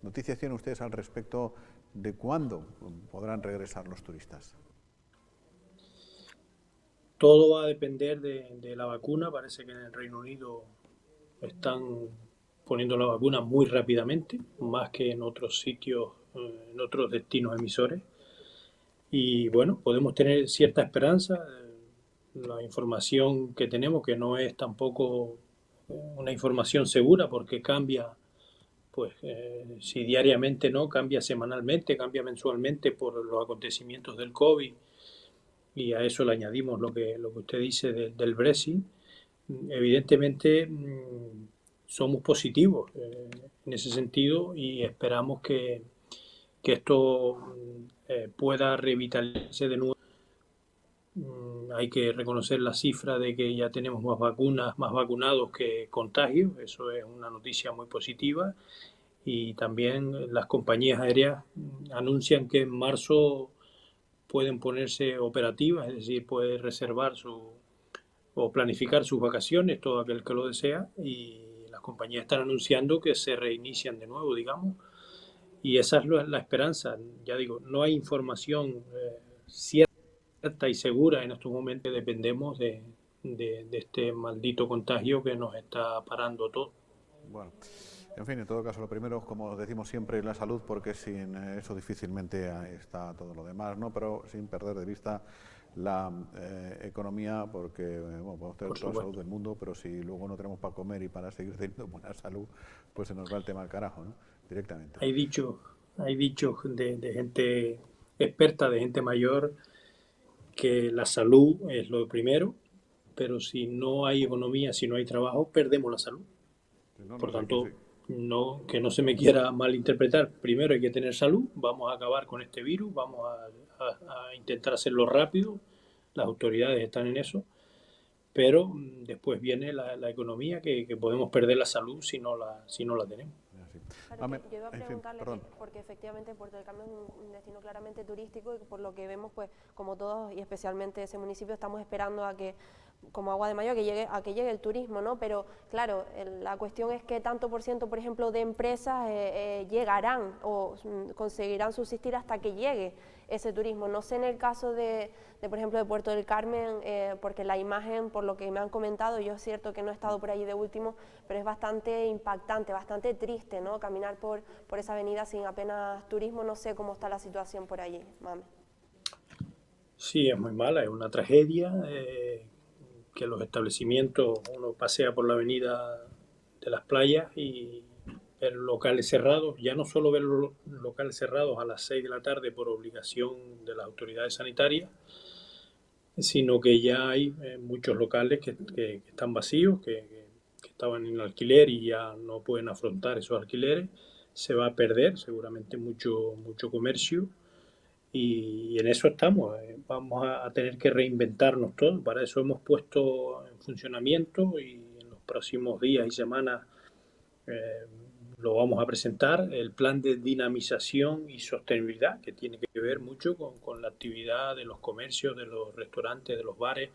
noticias tienen ustedes al respecto de cuándo podrán regresar los turistas. Todo va a depender de la vacuna. Parece que en el Reino Unido están poniendo la vacuna muy rápidamente, más que en otros sitios, en otros destinos emisores. Y bueno, podemos tener cierta esperanza. La información que tenemos, que no es tampoco una información segura porque cambia, pues si diariamente no, cambia semanalmente, cambia mensualmente por los acontecimientos del COVID y a eso le añadimos lo que usted dice del Brexit. Evidentemente somos positivos en ese sentido y esperamos que esto pueda revitalizarse de nuevo. Hay que reconocer la cifra de que ya tenemos más vacunas, más vacunados que contagios, eso es una noticia muy positiva y también las compañías aéreas anuncian que en marzo pueden ponerse operativas, es decir, puede reservar o planificar sus vacaciones, todo aquel que lo desea, y las compañías están anunciando que se reinician de nuevo, digamos, y esa es la esperanza. Ya digo, no hay información cierta y segura en estos momentos, dependemos de este maldito contagio que nos está parando todo. Bueno, en fin, en todo caso, lo primero, como decimos siempre, es la salud, porque sin eso difícilmente está todo lo demás, ¿no? Pero sin perder de vista la economía, porque bueno, podemos tener Por toda la supuesto. salud del mundo, pero si luego no tenemos para comer y para seguir teniendo buena salud, pues se nos va el tema al carajo, ¿no? Directamente. Hay dichos de gente experta, de gente mayor, que la salud es lo primero, pero si no hay economía, si no hay trabajo, perdemos la salud. No, Por no, sí, tanto, sí. que no se me quiera malinterpretar. Primero hay que tener salud, vamos a acabar con este virus, vamos a intentar hacerlo rápido, las autoridades están en eso, pero después viene la economía, que podemos perder la salud si no la tenemos. Así. Claro, que yo iba a En fin, preguntarle, perdón. porque efectivamente Puerto del Carmen es un destino claramente turístico y por lo que vemos, pues como todos y especialmente ese municipio, estamos esperando a que, como agua de mayo, a que llegue el turismo, ¿no? Pero claro, la cuestión es que tanto por ciento, por ejemplo, de empresas llegarán o conseguirán subsistir hasta que llegue ese turismo. No sé en el caso por ejemplo, de Puerto del Carmen, porque la imagen, por lo que me han comentado, yo es cierto que no he estado por allí de último, pero es bastante impactante, bastante triste, ¿no? Caminar por esa avenida sin apenas turismo. No sé cómo está la situación por allí, Mame. Sí, es muy mala, es una tragedia que los establecimientos, uno pasea por la avenida de las playas y ver locales cerrados, ya no solo ver los locales cerrados a las 6 de la tarde por obligación de las autoridades sanitarias, sino que ya hay muchos locales que están vacíos, que estaban en alquiler y ya no pueden afrontar esos alquileres. Se va a perder seguramente mucho comercio y en eso estamos. Vamos a tener que reinventarnos todo. Para eso hemos puesto en funcionamiento y en los próximos días y semanas eh, lo vamos a presentar, el plan de dinamización y sostenibilidad, que tiene que ver mucho con la actividad de los comercios, de los restaurantes, de los bares,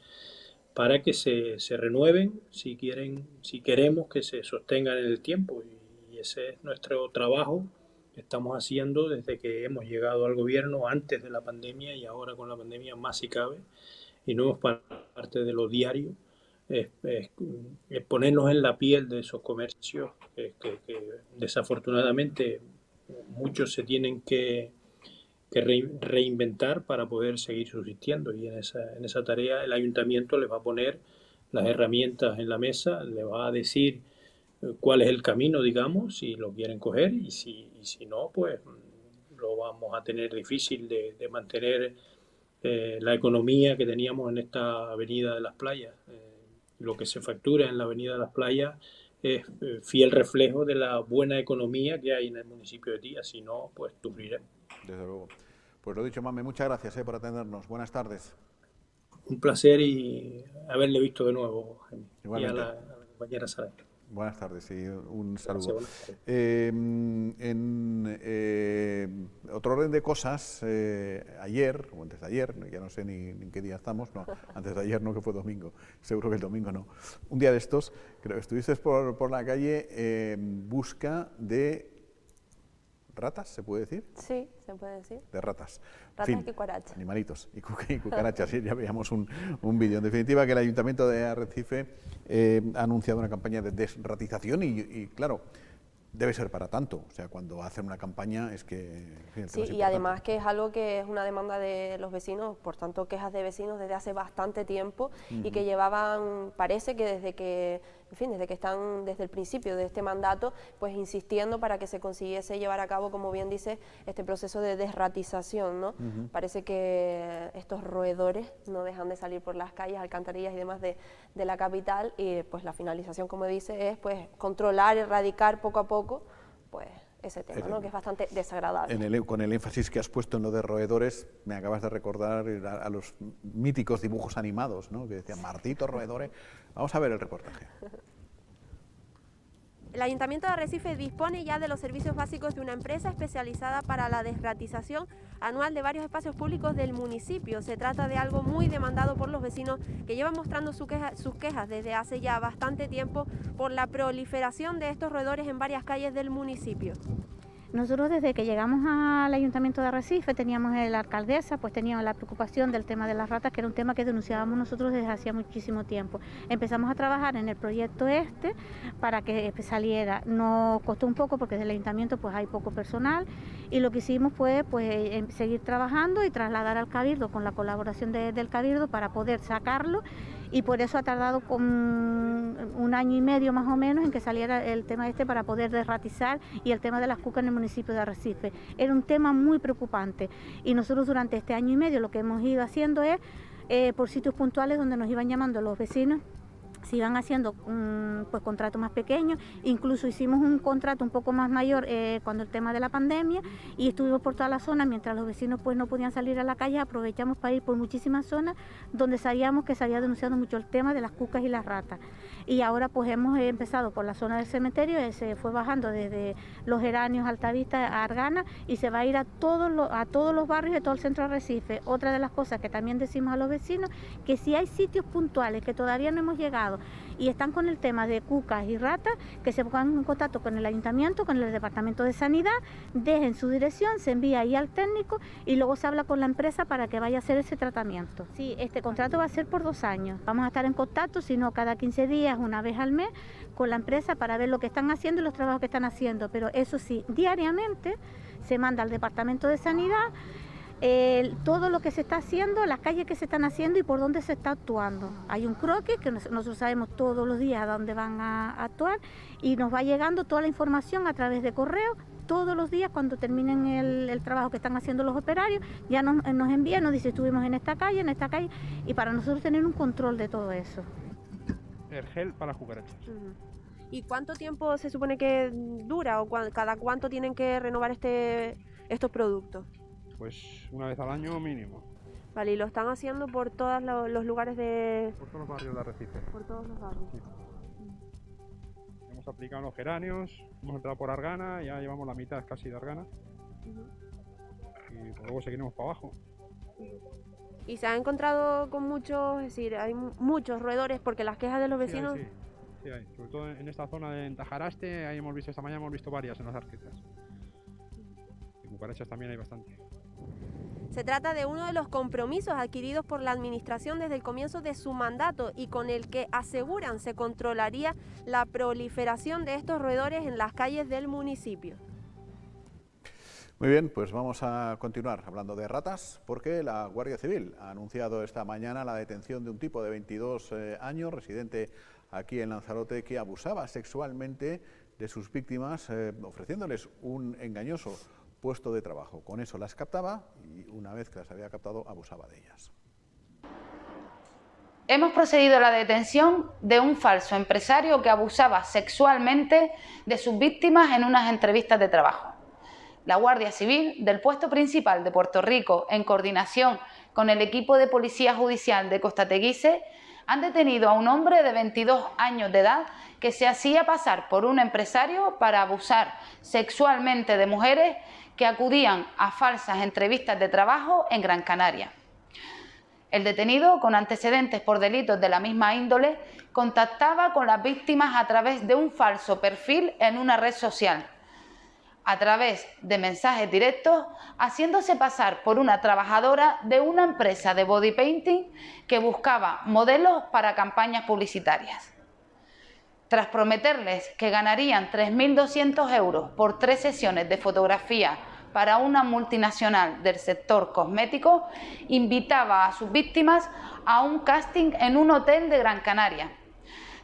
para que se renueven si queremos que se sostengan en el tiempo. Y ese es nuestro trabajo que estamos haciendo desde que hemos llegado al gobierno, antes de la pandemia y ahora con la pandemia más si cabe, y no es parte de lo diario. Es ponernos en la piel de esos comercios que desafortunadamente muchos se tienen que reinventar para poder seguir subsistiendo, y en esa tarea el ayuntamiento les va a poner las herramientas en la mesa, le va a decir cuál es el camino, digamos, si lo quieren coger, y si no, pues lo vamos a tener difícil de mantener la economía que teníamos en esta avenida de las playas. Lo que se factura en la avenida de las playas es fiel reflejo de la buena economía que hay en el municipio de Tía. Si no, pues sufriremos. Desde luego. Pues lo dicho, Mame, muchas gracias por atendernos. Buenas tardes. Un placer y haberle visto de nuevo, Jaime. Y a la compañera Sara. Buenas tardes y un saludo. Gracias, Otro orden de cosas, ayer, o antes de ayer, ya no sé ni en qué día estamos, no, antes de ayer no, que fue domingo, seguro que el domingo no. Un día de estos, creo que estuviste por la calle en busca de ratas, ¿se puede decir? Sí, se puede decir. De ratas. Ratas en fin, y cucarachas. Animalitos y cucarachas. Sí, ya veíamos un vídeo. En definitiva, que el Ayuntamiento de Arrecife ha anunciado una campaña de desratización y claro, debe ser para tanto. O sea, cuando hacen una campaña es que... En fin, Sí, y además que es algo que es una demanda de los vecinos, por tanto quejas de vecinos desde hace bastante tiempo y que llevaban, parece que desde que, en fin, desde el principio de este mandato, pues insistiendo para que se consiguiese llevar a cabo, como bien dice, este proceso de desratización, ¿no? Parece que estos roedores no dejan de salir por las calles, alcantarillas y demás de la capital, y pues la finalización, como dice, es pues controlar, erradicar poco a poco, pues ese tema, ¿no? Que es bastante desagradable. Con el énfasis que has puesto en lo de roedores, me acabas de recordar a los míticos dibujos animados, ¿no? Que decían Martito, roedores. Vamos a ver el reportaje. El Ayuntamiento de Arrecife dispone ya de los servicios básicos de una empresa especializada para la desratización anual de varios espacios públicos del municipio. Se trata de algo muy demandado por los vecinos que llevan mostrando sus quejas desde hace ya bastante tiempo por la proliferación de estos roedores en varias calles del municipio. Nosotros desde que llegamos al Ayuntamiento de Arrecife teníamos la alcaldesa, pues teníamos la preocupación del tema de las ratas, que era un tema que denunciábamos nosotros desde hacía muchísimo tiempo. Empezamos a trabajar en el proyecto para que saliera. Nos costó un poco porque desde el Ayuntamiento pues hay poco personal y lo que hicimos fue pues seguir trabajando y trasladar al Cabildo con la colaboración del Cabildo para poder sacarlo, y por eso ha tardado con 1 año y medio más o menos en que saliera el tema para poder derratizar, y el tema de las cucas en el municipio de Arrecife. Era un tema muy preocupante y nosotros durante este año y medio lo que hemos ido haciendo es por sitios puntuales donde nos iban llamando los vecinos, se iban haciendo pues contratos más pequeños, incluso hicimos un contrato un poco más mayor cuando el tema de la pandemia, y estuvimos por toda la zona mientras los vecinos pues no podían salir a la calle. Aprovechamos para ir por muchísimas zonas donde sabíamos que se había denunciado mucho el tema de las cucas y las ratas, y ahora pues hemos empezado por la zona del cementerio, se fue bajando desde Los Geranios, Altavista a Argana, y se va a ir a todos los barrios de todo el centro de Arrecife. Otra de las cosas que también decimos a los vecinos, que si hay sitios puntuales que todavía no hemos llegado y están con el tema de cucas y ratas, que se pongan en contacto con el Ayuntamiento, con el Departamento de Sanidad, dejen su dirección, se envía ahí al técnico y luego se habla con la empresa para que vaya a hacer ese tratamiento. Sí, este contrato va a ser por 2 años. Vamos a estar en contacto, si no cada 15 días, una vez al mes, con la empresa para ver lo que están haciendo y los trabajos que están haciendo. Pero eso sí, diariamente se manda al Departamento de Sanidad todo lo que se está haciendo, las calles que se están haciendo y por dónde se está actuando. Hay un croquis que nosotros sabemos todos los días a dónde van a actuar, y nos va llegando toda la información a través de correo. Todos los días cuando terminen el trabajo que están haciendo los operarios, ya nos envían, nos dice estuvimos en esta calle, y para nosotros tener un control de todo eso. El gel para cucarachas. ¿Y cuánto tiempo se supone que dura o cada cuánto tienen que renovar estos productos? Pues una vez al año mínimo. Vale, y lo están haciendo por todos los lugares Por todos los barrios de Arrecife. Por todos los barrios. Sí. Hemos aplicado los geranios, hemos entrado por Argana, ya llevamos la mitad casi de Argana. Y luego seguiremos para abajo. ¿Y se ha encontrado con muchos, es decir, hay muchos roedores, porque las quejas de los vecinos? Sí hay. Sobre todo en esta zona de Tajaraste, ahí esta mañana hemos visto varias en las arquetas. Y cucarachas también hay bastante. Se trata de uno de los compromisos adquiridos por la Administración desde el comienzo de su mandato y con el que aseguran se controlaría la proliferación de estos roedores en las calles del municipio. Muy bien, pues vamos a continuar hablando de ratas, porque la Guardia Civil ha anunciado esta mañana la detención de un tipo de 22 años, residente aquí en Lanzarote, que abusaba sexualmente de sus víctimas, ofreciéndoles un engañoso puesto de trabajo. Con eso las captaba y una vez que las había captado abusaba de ellas. Hemos procedido a la detención de un falso empresario que abusaba sexualmente de sus víctimas en unas entrevistas de trabajo. La Guardia Civil del puesto principal de Puerto Rico, en coordinación con el equipo de Policía Judicial de Costa Teguise, han detenido a un hombre de 22 años de edad que se hacía pasar por un empresario para abusar sexualmente de mujeres que acudían a falsas entrevistas de trabajo en Gran Canaria. El detenido, con antecedentes por delitos de la misma índole, contactaba con las víctimas a través de un falso perfil en una red social, a través de mensajes directos, haciéndose pasar por una trabajadora de una empresa de body painting que buscaba modelos para campañas publicitarias. Tras prometerles que ganarían 3.200 euros por 3 sesiones de fotografía para una multinacional del sector cosmético, invitaba a sus víctimas a un casting en un hotel de Gran Canaria,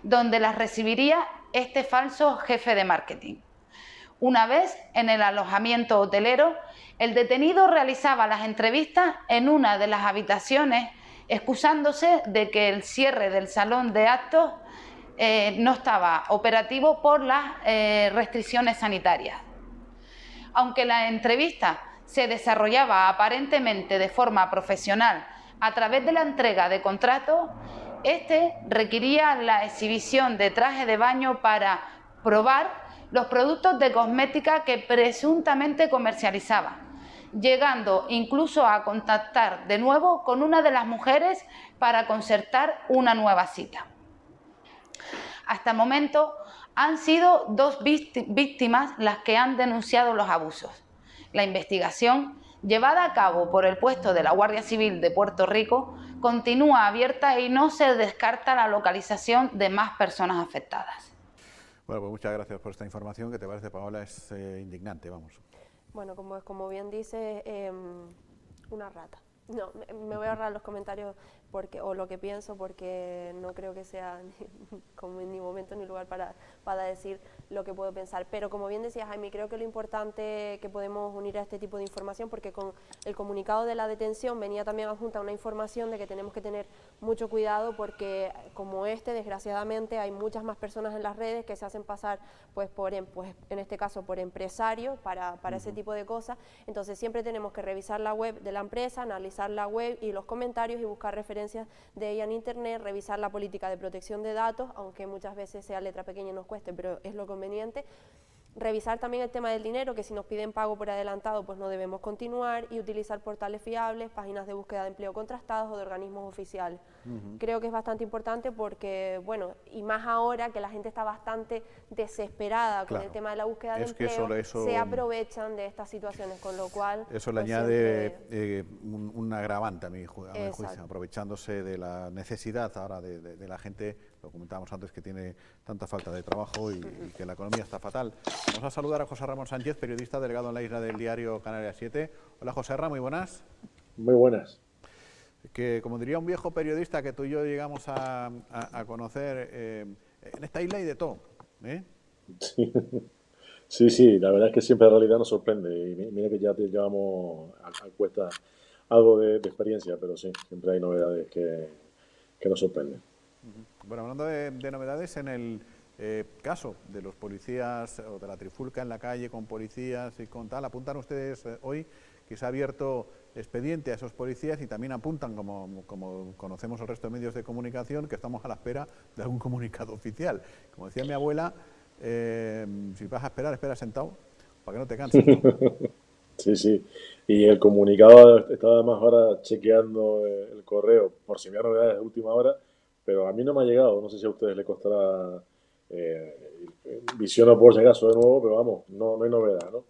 donde las recibiría este falso jefe de marketing. Una vez en el alojamiento hotelero, el detenido realizaba las entrevistas en una de las habitaciones, excusándose de que el cierre del salón de actos no estaba operativo por las restricciones sanitarias. Aunque la entrevista se desarrollaba aparentemente de forma profesional a través de la entrega de contratos, este requería la exhibición de traje de baño para probar los productos de cosmética que presuntamente comercializaba, llegando incluso a contactar de nuevo con una de las mujeres para concertar una nueva cita. Hasta el momento Han sido 2 víctimas las que han denunciado los abusos. La investigación, llevada a cabo por el puesto de la Guardia Civil de Puerto Rico, continúa abierta y no se descarta la localización de más personas afectadas. Bueno, pues muchas gracias por esta información, que te parece, Paola, es indignante, vamos. Bueno, como bien dice, una rata. No, me voy a ahorrar los comentarios o lo que pienso, porque no creo que sea ni momento ni lugar para decir lo que puedo pensar. Pero como bien decía Jaime, creo que lo importante que podemos unir a este tipo de información, porque con el comunicado de la detención venía también adjunta una información de que tenemos que tener mucho cuidado, porque como desgraciadamente, hay muchas más personas en las redes que se hacen pasar, pues en este caso, por empresarios para ese tipo de cosas. Entonces siempre tenemos que revisar la web de la empresa, analizar la web y los comentarios y buscar referencias de ella en internet, revisar la política de protección de datos, aunque muchas veces sea letra pequeña y nos cueste, pero es lo conveniente. Revisar también el tema del dinero, que si nos piden pago por adelantado, pues no debemos continuar, y utilizar portales fiables, páginas de búsqueda de empleo contrastados o de organismos oficiales. Creo que es bastante importante porque, bueno, y más ahora que la gente está bastante desesperada con el tema de la búsqueda de empleo, se aprovechan de estas situaciones, con lo cual... Eso le añade un agravante a mi juicio, aprovechándose de la necesidad ahora de la gente, lo comentábamos antes, que tiene tanta falta de trabajo y que la economía está fatal. Vamos a saludar a José Ramón Sánchez, periodista delegado en la isla del diario Canarias 7. Hola, José Ramón, muy buenas. Muy buenas. Que, como diría un viejo periodista que tú y yo llegamos a conocer, en esta isla hay de todo, ¿eh? Sí, la verdad es que siempre la realidad nos sorprende. Y mira que ya te llevamos a cuesta algo de experiencia, pero sí, siempre hay novedades que nos sorprenden. Bueno, hablando de novedades, en el caso de los policías o de la trifulca en la calle con policías y con tal, apuntan ustedes hoy que se ha abierto expediente a esos policías, y también apuntan, como conocemos el resto de medios de comunicación, que estamos a la espera de algún comunicado oficial. Como decía mi abuela, si vas a esperar, espera sentado, para que no te canses, ¿no? Sí. Y el comunicado, estaba además ahora chequeando el correo, por si me ha novedades de última hora, pero a mí no me ha llegado. No sé si a ustedes les costará visión por si acaso de nuevo, pero vamos, no hay novedad, ¿no?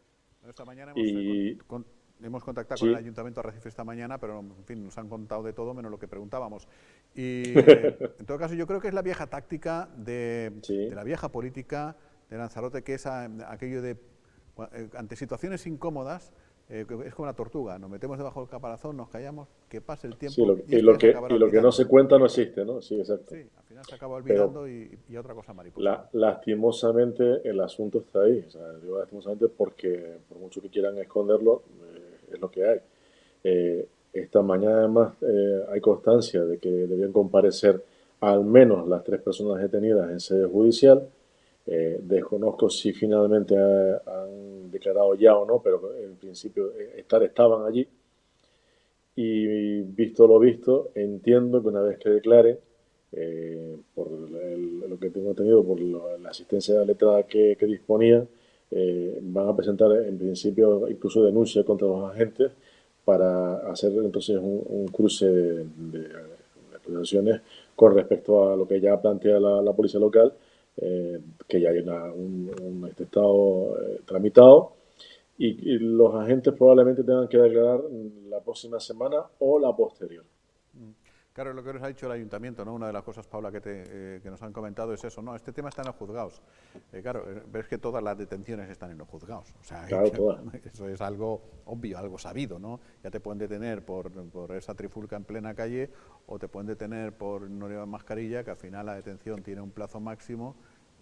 Esta mañana hemos contactado con el Ayuntamiento de Arrecife esta mañana, pero en fin, nos han contado de todo menos lo que preguntábamos. Y en todo caso, yo creo que es la vieja táctica de la vieja política de Lanzarote, que es aquello de, ante situaciones incómodas, es como la tortuga, nos metemos debajo del caparazón, nos callamos, que pase el tiempo. Sí, y lo que no se cuenta no existe, ¿no? Sí, exacto. Sí, al final se acaba olvidando y otra cosa mariposa. Lastimosamente el asunto está ahí. O sea, digo lastimosamente porque por mucho que quieran esconderlo, es lo que hay. Esta mañana además hay constancia de que debían comparecer al menos las 3 personas detenidas en sede judicial. Desconozco si finalmente han declarado ya o no, pero en principio estaban allí. Y visto lo visto, entiendo que una vez que declaren, por lo que tengo entendido, por la asistencia letrada que disponía, van a presentar en principio incluso denuncia contra los agentes para hacer entonces un cruce de acusaciones con respecto a lo que ya plantea la policía local, que ya hay un estado tramitado, y los agentes probablemente tengan que declarar la próxima semana o la posterior. Claro, lo que nos ha dicho el Ayuntamiento, ¿no? Una de las cosas, Paula, que nos han comentado es eso, ¿no? Este tema está en los juzgados. Claro, ves que todas las detenciones están en los juzgados. O sea, claro, eso es algo obvio, algo sabido, ¿no? Ya te pueden detener por esa trifulca en plena calle, o te pueden detener por no llevar mascarilla, que al final la detención tiene un plazo máximo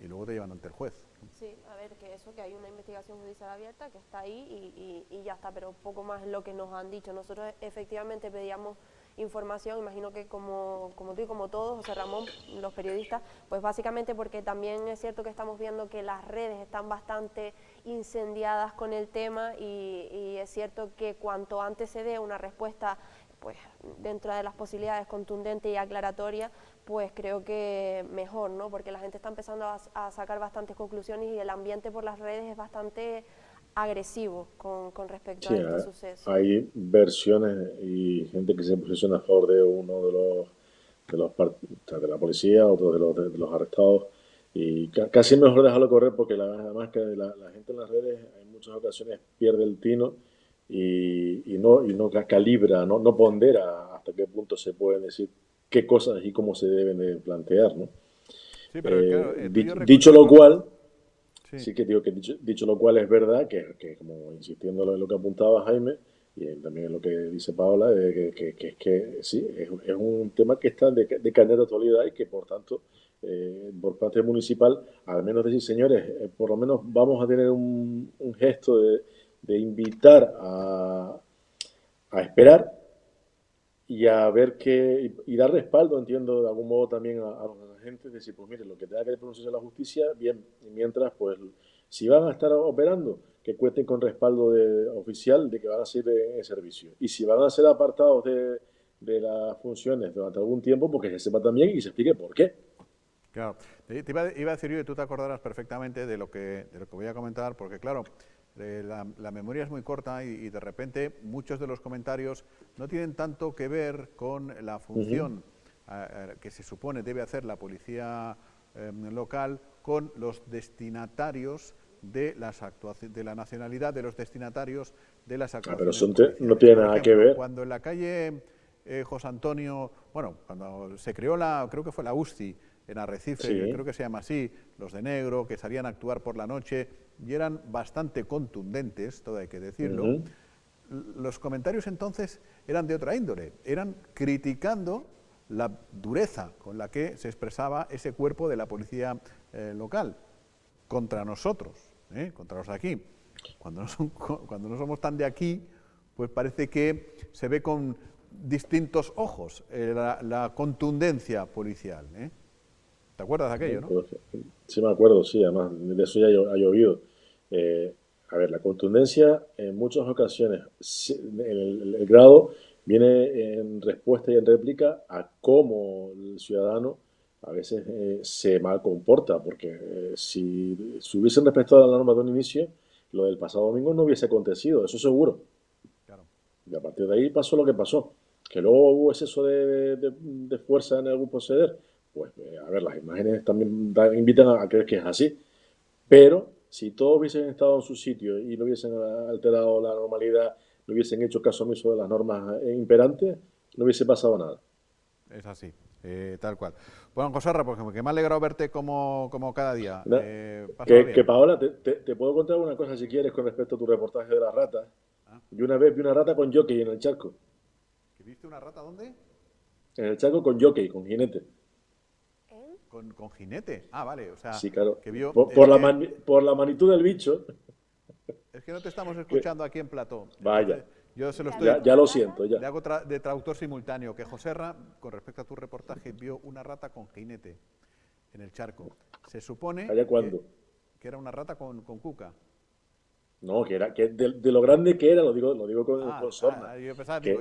y luego te llevan ante el juez. Sí, a ver, que hay una investigación judicial abierta que está ahí y ya está, pero poco más es lo que nos han dicho. Nosotros efectivamente pedíamos información, imagino que como tú y como todos, José Ramón, los periodistas, pues básicamente porque también es cierto que estamos viendo que las redes están bastante incendiadas con el tema, y es cierto que cuanto antes se dé una respuesta, pues dentro de las posibilidades, contundente y aclaratoria, pues creo que mejor, ¿no? Porque la gente está empezando a sacar bastantes conclusiones y el ambiente por las redes es bastante agresivo con respecto a este suceso. Hay versiones y gente que se posiciona a favor de uno de la policía, otro de los arrestados, Y casi mejor dejarlo correr porque además que la gente en las redes en muchas ocasiones pierde el tino y no calibra, no pondera hasta qué punto se pueden decir qué cosas y cómo se deben de plantear, ¿no? Sí, pero claro, Dicho lo cual, sí. sí que digo que dicho lo cual es verdad que como insistiendo en lo que apuntaba Jaime y también en lo que dice Paola, que sí, es un tema que está de candente actualidad y que por tanto por parte municipal, al menos decir, señores, por lo menos vamos a tener un gesto de invitar a esperar y a ver y dar respaldo, entiendo, de algún modo también a la gente, decir, pues mire, lo que tenga que pronunciarse la justicia, bien, y mientras, pues, si van a estar operando, que cuenten con respaldo oficial de que van a ser en servicio. Y si van a ser apartados de las funciones durante algún tiempo, porque se sepa también y se explique por qué. Claro, iba a decir yo, y tú te acordarás perfectamente de lo que voy a comentar, porque claro, la memoria es muy corta y de repente muchos de los comentarios no tienen tanto que ver con la función que se supone debe hacer la policía local con los destinatarios de las de la nacionalidad de los destinatarios de las actuaciones policiales. No tiene Por nada ejemplo, que ver. cuando en la calle José Antonio, bueno, cuando se creó creo que fue la UCI en Arrecife, Sí. creo que se llama así, los de negro, que salían a actuar por la noche y eran bastante contundentes, todo hay que decirlo. Los comentarios entonces eran de otra índole, eran criticando la dureza con la que se expresaba ese cuerpo de la policía local contra nosotros, contra los de aquí. Cuando no somos tan de aquí, pues parece que se ve con distintos ojos la contundencia policial. ¿Te acuerdas de aquello, no? Sí, me acuerdo, sí, además de eso ya ha llovido. A ver, la contundencia en muchas ocasiones, el grado viene en respuesta y en réplica a cómo el ciudadano a veces se mal comporta, porque si hubiesen respetado la norma de un inicio, lo del pasado domingo no hubiese acontecido, eso seguro. Claro. Y a partir de ahí pasó lo que pasó. Que luego hubo exceso de fuerza en algún proceder, pues a ver, las imágenes también invitan a creer que es así. Pero si todos hubiesen estado en su sitio y no hubiesen alterado la normalidad, no hubiesen hecho caso omiso de las normas imperantes, no hubiese pasado nada. Es así, tal cual. Bueno, José Ra, porque me ha alegrado verte como cada día. Que Paola, te puedo contar una cosa si quieres con respecto a tu reportaje de las ratas. Yo una vez vi una rata con jockey en el charco. ¿Que viste una rata dónde? En el charco con jockey, con jinete. ¿Con jinete? Ah, vale, o sea, sí, claro. Que vio, por la magnitud del bicho. Es que no te estamos escuchando aquí en plató. Vaya. Entonces, yo se lo estoy... Ya lo siento, ya. Le hago de traductor simultáneo, que José Ra, con respecto a tu reportaje, vio una rata con jinete en el charco. Se supone que era una rata con cuca. No, que de lo grande que era, lo digo con sorna. Yo pensaba, que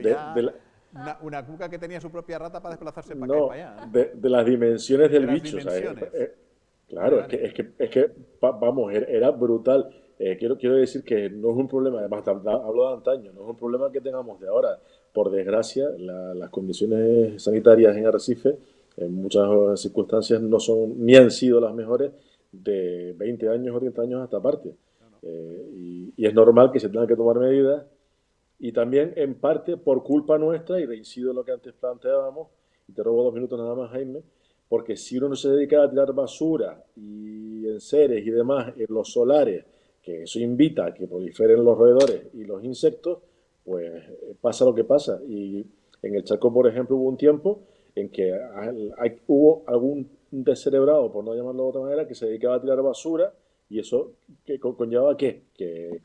una cuca que tenía su propia rata para desplazarse para no, acá y para allá. de las dimensiones del bicho. Dimensiones. Claro, vale. Es que vamos, era brutal. Quiero decir que no es un problema, además hablo de antaño, no es un problema que tengamos de ahora. Por desgracia, las condiciones sanitarias en Arrecife en muchas circunstancias no son ni han sido las mejores de 20 años o 30 años a esta parte. Y es normal que se tengan que tomar medidas y también en parte por culpa nuestra, y reincido en lo que antes planteábamos, y te robo 2 minutos nada más, Jaime, porque si uno no se dedica a tirar basura y enseres y demás en los solares, que eso invita a que proliferen los roedores y los insectos, pues pasa lo que pasa. Y en el charco, por ejemplo, hubo un tiempo en que hubo algún descerebrado, por no llamarlo de otra manera, que se dedicaba a tirar basura y eso que conllevaba que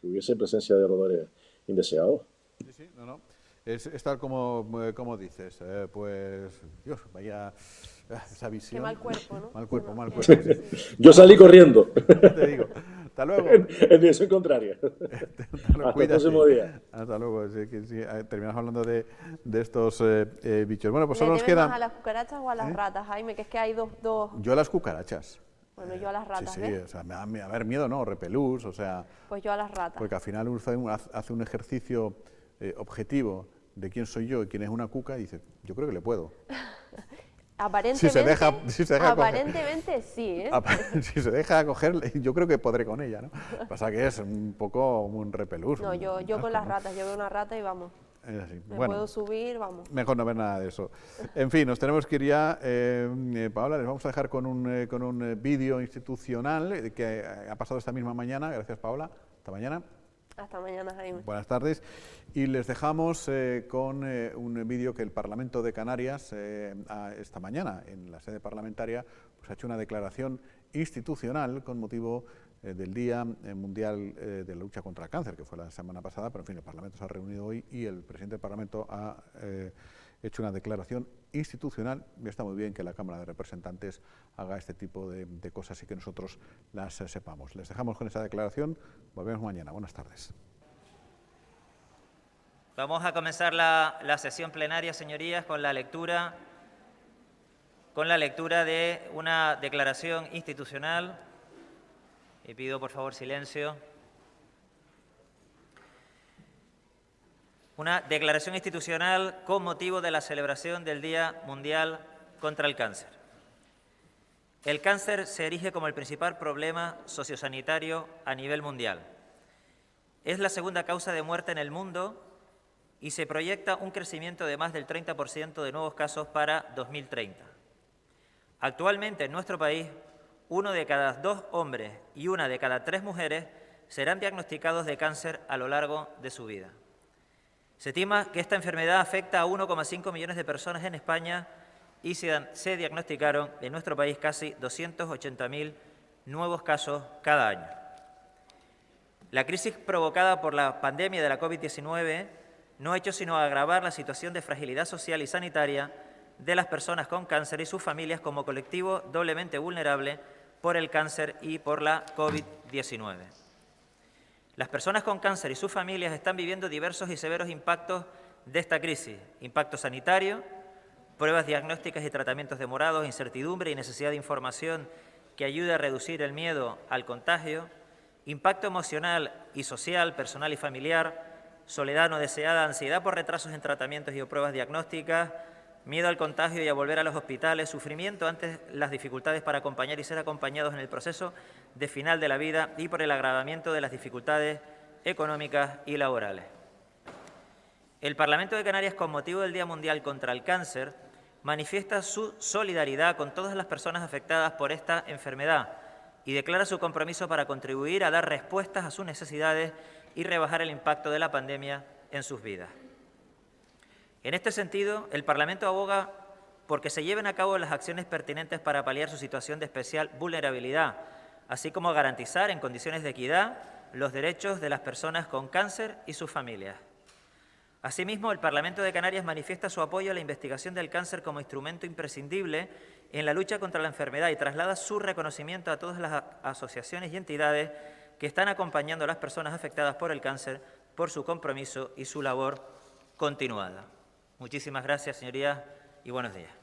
hubiese presencia de roedores indeseados. Sí, no. Es tal como dices. Pues, Dios, vaya esa visión. Qué mal cuerpo, ¿no? Mal cuerpo. Sí. Yo salí corriendo. Te digo. Hasta luego. En dirección contraria. Hasta el próximo día. Hasta luego. Sí, terminamos hablando de estos bichos. Bueno, pues solo nos quedan... ¿A las cucarachas o a las ratas, Jaime? Que es que hay dos... Yo a las cucarachas. Bueno, yo a las ratas, Sí, ¿ves? o sea, a ver, miedo no, repelús, o sea... Pues yo a las ratas. Porque al final uno hace un ejercicio objetivo de quién soy yo y quién es una cuca y dice, yo creo que le puedo. Aparentemente, si se deja aparentemente sí, ¿eh? Si se deja coger, yo creo que podré con ella, ¿no? Pasa que es un poco un repelús. No, yo con las ratas, yo veo una rata y vamos. Es así. Me Bueno, puedo subir, vamos. mejor no ver nada de eso. En fin, nos tenemos que ir ya. Paola, les vamos a dejar con un vídeo institucional que ha pasado esta misma mañana. Gracias, Paola. Hasta mañana. Hasta mañana, Jaime. Buenas tardes. Y les dejamos con un vídeo que el Parlamento de Canarias esta mañana en la sede parlamentaria pues, ha hecho una declaración institucional con motivo del Día Mundial de la Lucha contra el Cáncer, que fue la semana pasada, pero en fin, el Parlamento se ha reunido hoy y el presidente del Parlamento ha hecho una declaración institucional. Y está muy bien que la Cámara de Representantes haga este tipo de cosas y que nosotros las sepamos. Les dejamos con esa declaración. Volvemos mañana. Buenas tardes. Vamos a comenzar la sesión plenaria, señorías, con la lectura de una declaración institucional. Y pido, por favor, silencio. Una declaración institucional con motivo de la celebración del Día Mundial contra el Cáncer. El cáncer se erige como el principal problema sociosanitario a nivel mundial. Es la segunda causa de muerte en el mundo y se proyecta un crecimiento de más del 30% de nuevos casos para 2030. Actualmente en nuestro país, 1 de cada 2 hombres y 1 de cada 3 mujeres serán diagnosticados de cáncer a lo largo de su vida. Se estima que esta enfermedad afecta a 1,5 millones de personas en España y se diagnosticaron en nuestro país casi 280.000 nuevos casos cada año. La crisis provocada por la pandemia de la COVID-19 no ha hecho sino agravar la situación de fragilidad social y sanitaria de las personas con cáncer y sus familias como colectivo doblemente vulnerable por el cáncer y por la COVID-19. Las personas con cáncer y sus familias están viviendo diversos y severos impactos de esta crisis. Impacto sanitario, pruebas diagnósticas y tratamientos demorados, incertidumbre y necesidad de información que ayude a reducir el miedo al contagio, impacto emocional y social, personal y familiar, soledad no deseada, ansiedad por retrasos en tratamientos y o pruebas diagnósticas, miedo al contagio y a volver a los hospitales, sufrimiento ante las dificultades para acompañar y ser acompañados en el proceso de final de la vida y por el agravamiento de las dificultades económicas y laborales. El Parlamento de Canarias, con motivo del Día Mundial contra el Cáncer, manifiesta su solidaridad con todas las personas afectadas por esta enfermedad y declara su compromiso para contribuir a dar respuestas a sus necesidades y rebajar el impacto de la pandemia en sus vidas. En este sentido, el Parlamento aboga por que se lleven a cabo las acciones pertinentes para paliar su situación de especial vulnerabilidad, así como garantizar en condiciones de equidad los derechos de las personas con cáncer y sus familias. Asimismo, el Parlamento de Canarias manifiesta su apoyo a la investigación del cáncer como instrumento imprescindible en la lucha contra la enfermedad y traslada su reconocimiento a todas las asociaciones y entidades que están acompañando a las personas afectadas por el cáncer por su compromiso y su labor continuada. Muchísimas gracias, señorías, y buenos días.